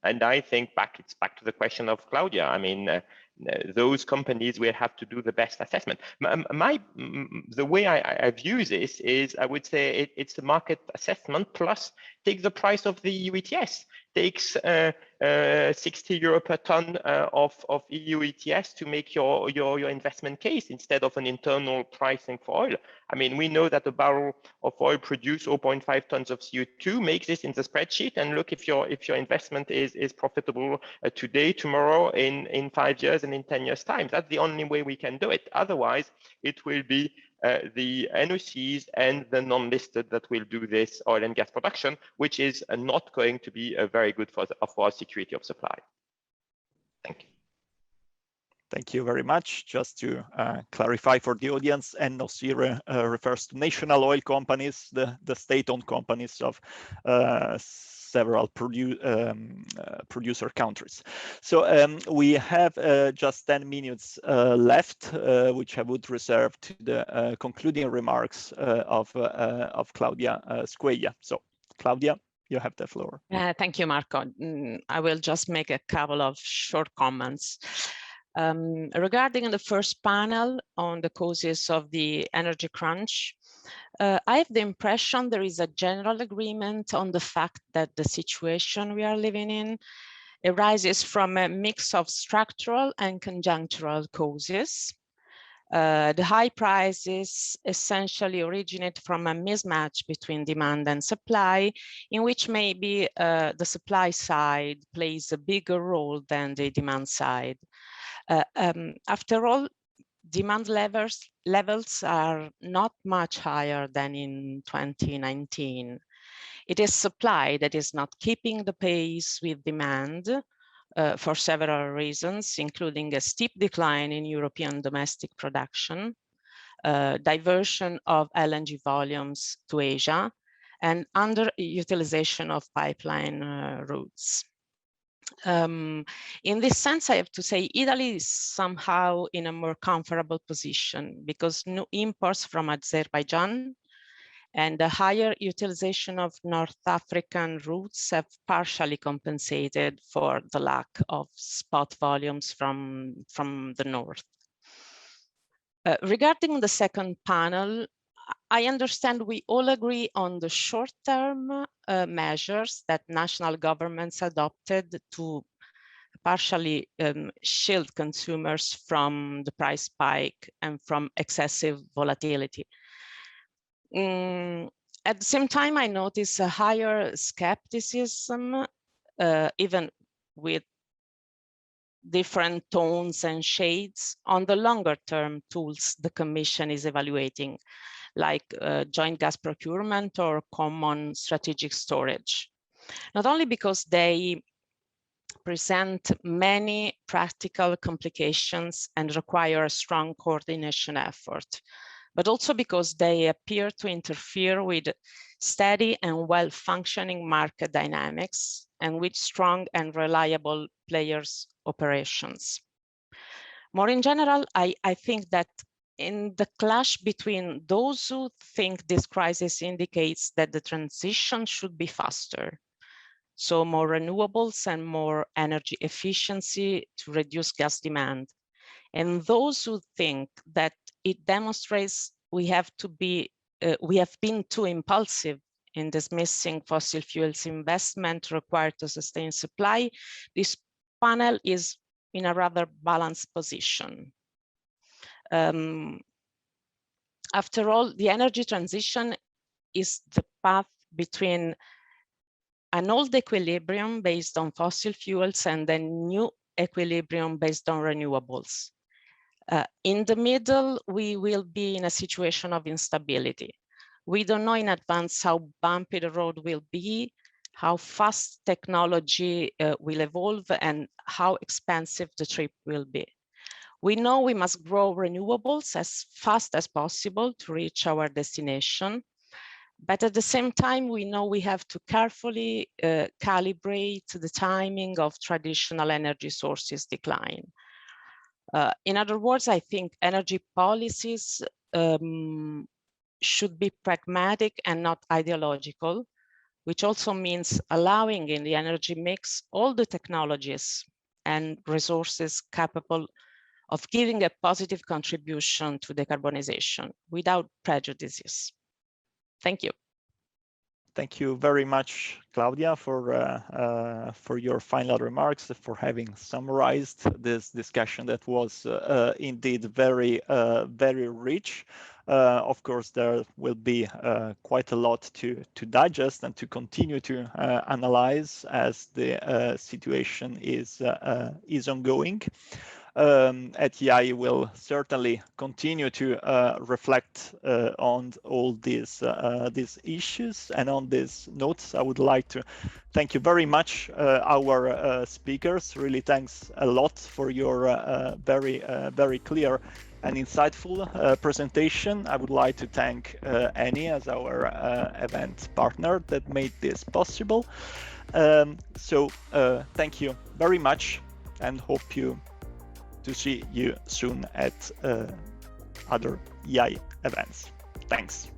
I think it's back to the question of Claudia. I mean, those companies will have to do the best assessment. The way I view this is, I would say it's a market assessment plus take the price of the EU ETS. Takes 60 euro per ton of EU ETS to make your investment case instead of an internal pricing for oil. I mean, we know that a barrel of oil produce 0.5 tons of CO2. Make this in the spreadsheet and look if your investment is profitable today, tomorrow, in 5 years, and in 10 years' time. That's the only way we can do it. Otherwise, it will be the NOCs and the non-listed that will do this oil and gas production, which is not going to be very good for our security of supply. Thank you. Thank you very much. Just to clarify for the audience, NOC refers to national oil companies, the state-owned companies of several producer countries. So we have just 10 minutes left, which I would reserve to the concluding remarks of Claudia Squella. So Claudia, you have the floor. Thank you, Marco. I will just make a couple of short comments. Regarding the first panel on the causes of the energy crunch, I have the impression there is a general agreement on the fact that the situation we are living in arises from a mix of structural and conjunctural causes. The high prices essentially originate from a mismatch between demand and supply, in which maybe the supply side plays a bigger role than the demand side. After all, demand levels are not much higher than in 2019. It is supply that is not keeping the pace with demand for several reasons, including a steep decline in European domestic production, diversion of LNG volumes to Asia, and underutilization of pipeline routes. In this sense, I have to say Italy is somehow in a more comfortable position because no imports from Azerbaijan and the higher utilization of North African routes have partially compensated for the lack of spot volumes from the north. Regarding the second panel, I understand we all agree on the short-term measures that national governments adopted to partially shield consumers from the price spike and from excessive volatility. At the same time, I notice a higher skepticism, even with different tones and shades, on the longer term tools the Commission is evaluating, like joint gas procurement or common strategic storage. Not only because they present many practical complications and require a strong coordination effort, but also because they appear to interfere with steady and well-functioning market dynamics and with strong and reliable players' operations. More in general, I think that in the clash between those who think this crisis indicates that the transition should be faster, so more renewables and more energy efficiency to reduce gas demand, and those who think that it demonstrates we have been too impulsive in dismissing fossil fuels investment required to sustain supply, this panel is in a rather balanced position. After all, the energy transition is the path between an old equilibrium based on fossil fuels and a new equilibrium based on renewables. In the middle, we will be in a situation of instability. We don't know in advance how bumpy the road will be, how fast technology will evolve, and how expensive the trip will be. We know we must grow renewables as fast as possible to reach our destination. But at the same time, we know we have to carefully calibrate the timing of traditional energy sources decline. In other words, I think energy policies should be pragmatic and not ideological, which also means allowing in the energy mix all the technologies and resources capable of giving a positive contribution to decarbonization without prejudices. Thank you. Thank you very much, Claudia, for your final remarks, for having summarized this discussion that was indeed very rich. Of course, there will be quite a lot to digest and to continue to analyze as the situation is ongoing. At EI will certainly continue to reflect on all these issues. And on these notes, I would like to thank you very much, our speakers. Really, thanks a lot for your very clear and insightful presentation. I would like to thank Annie as our event partner that made this possible. So thank you very much, and hope to see you soon at other EI events. Thanks.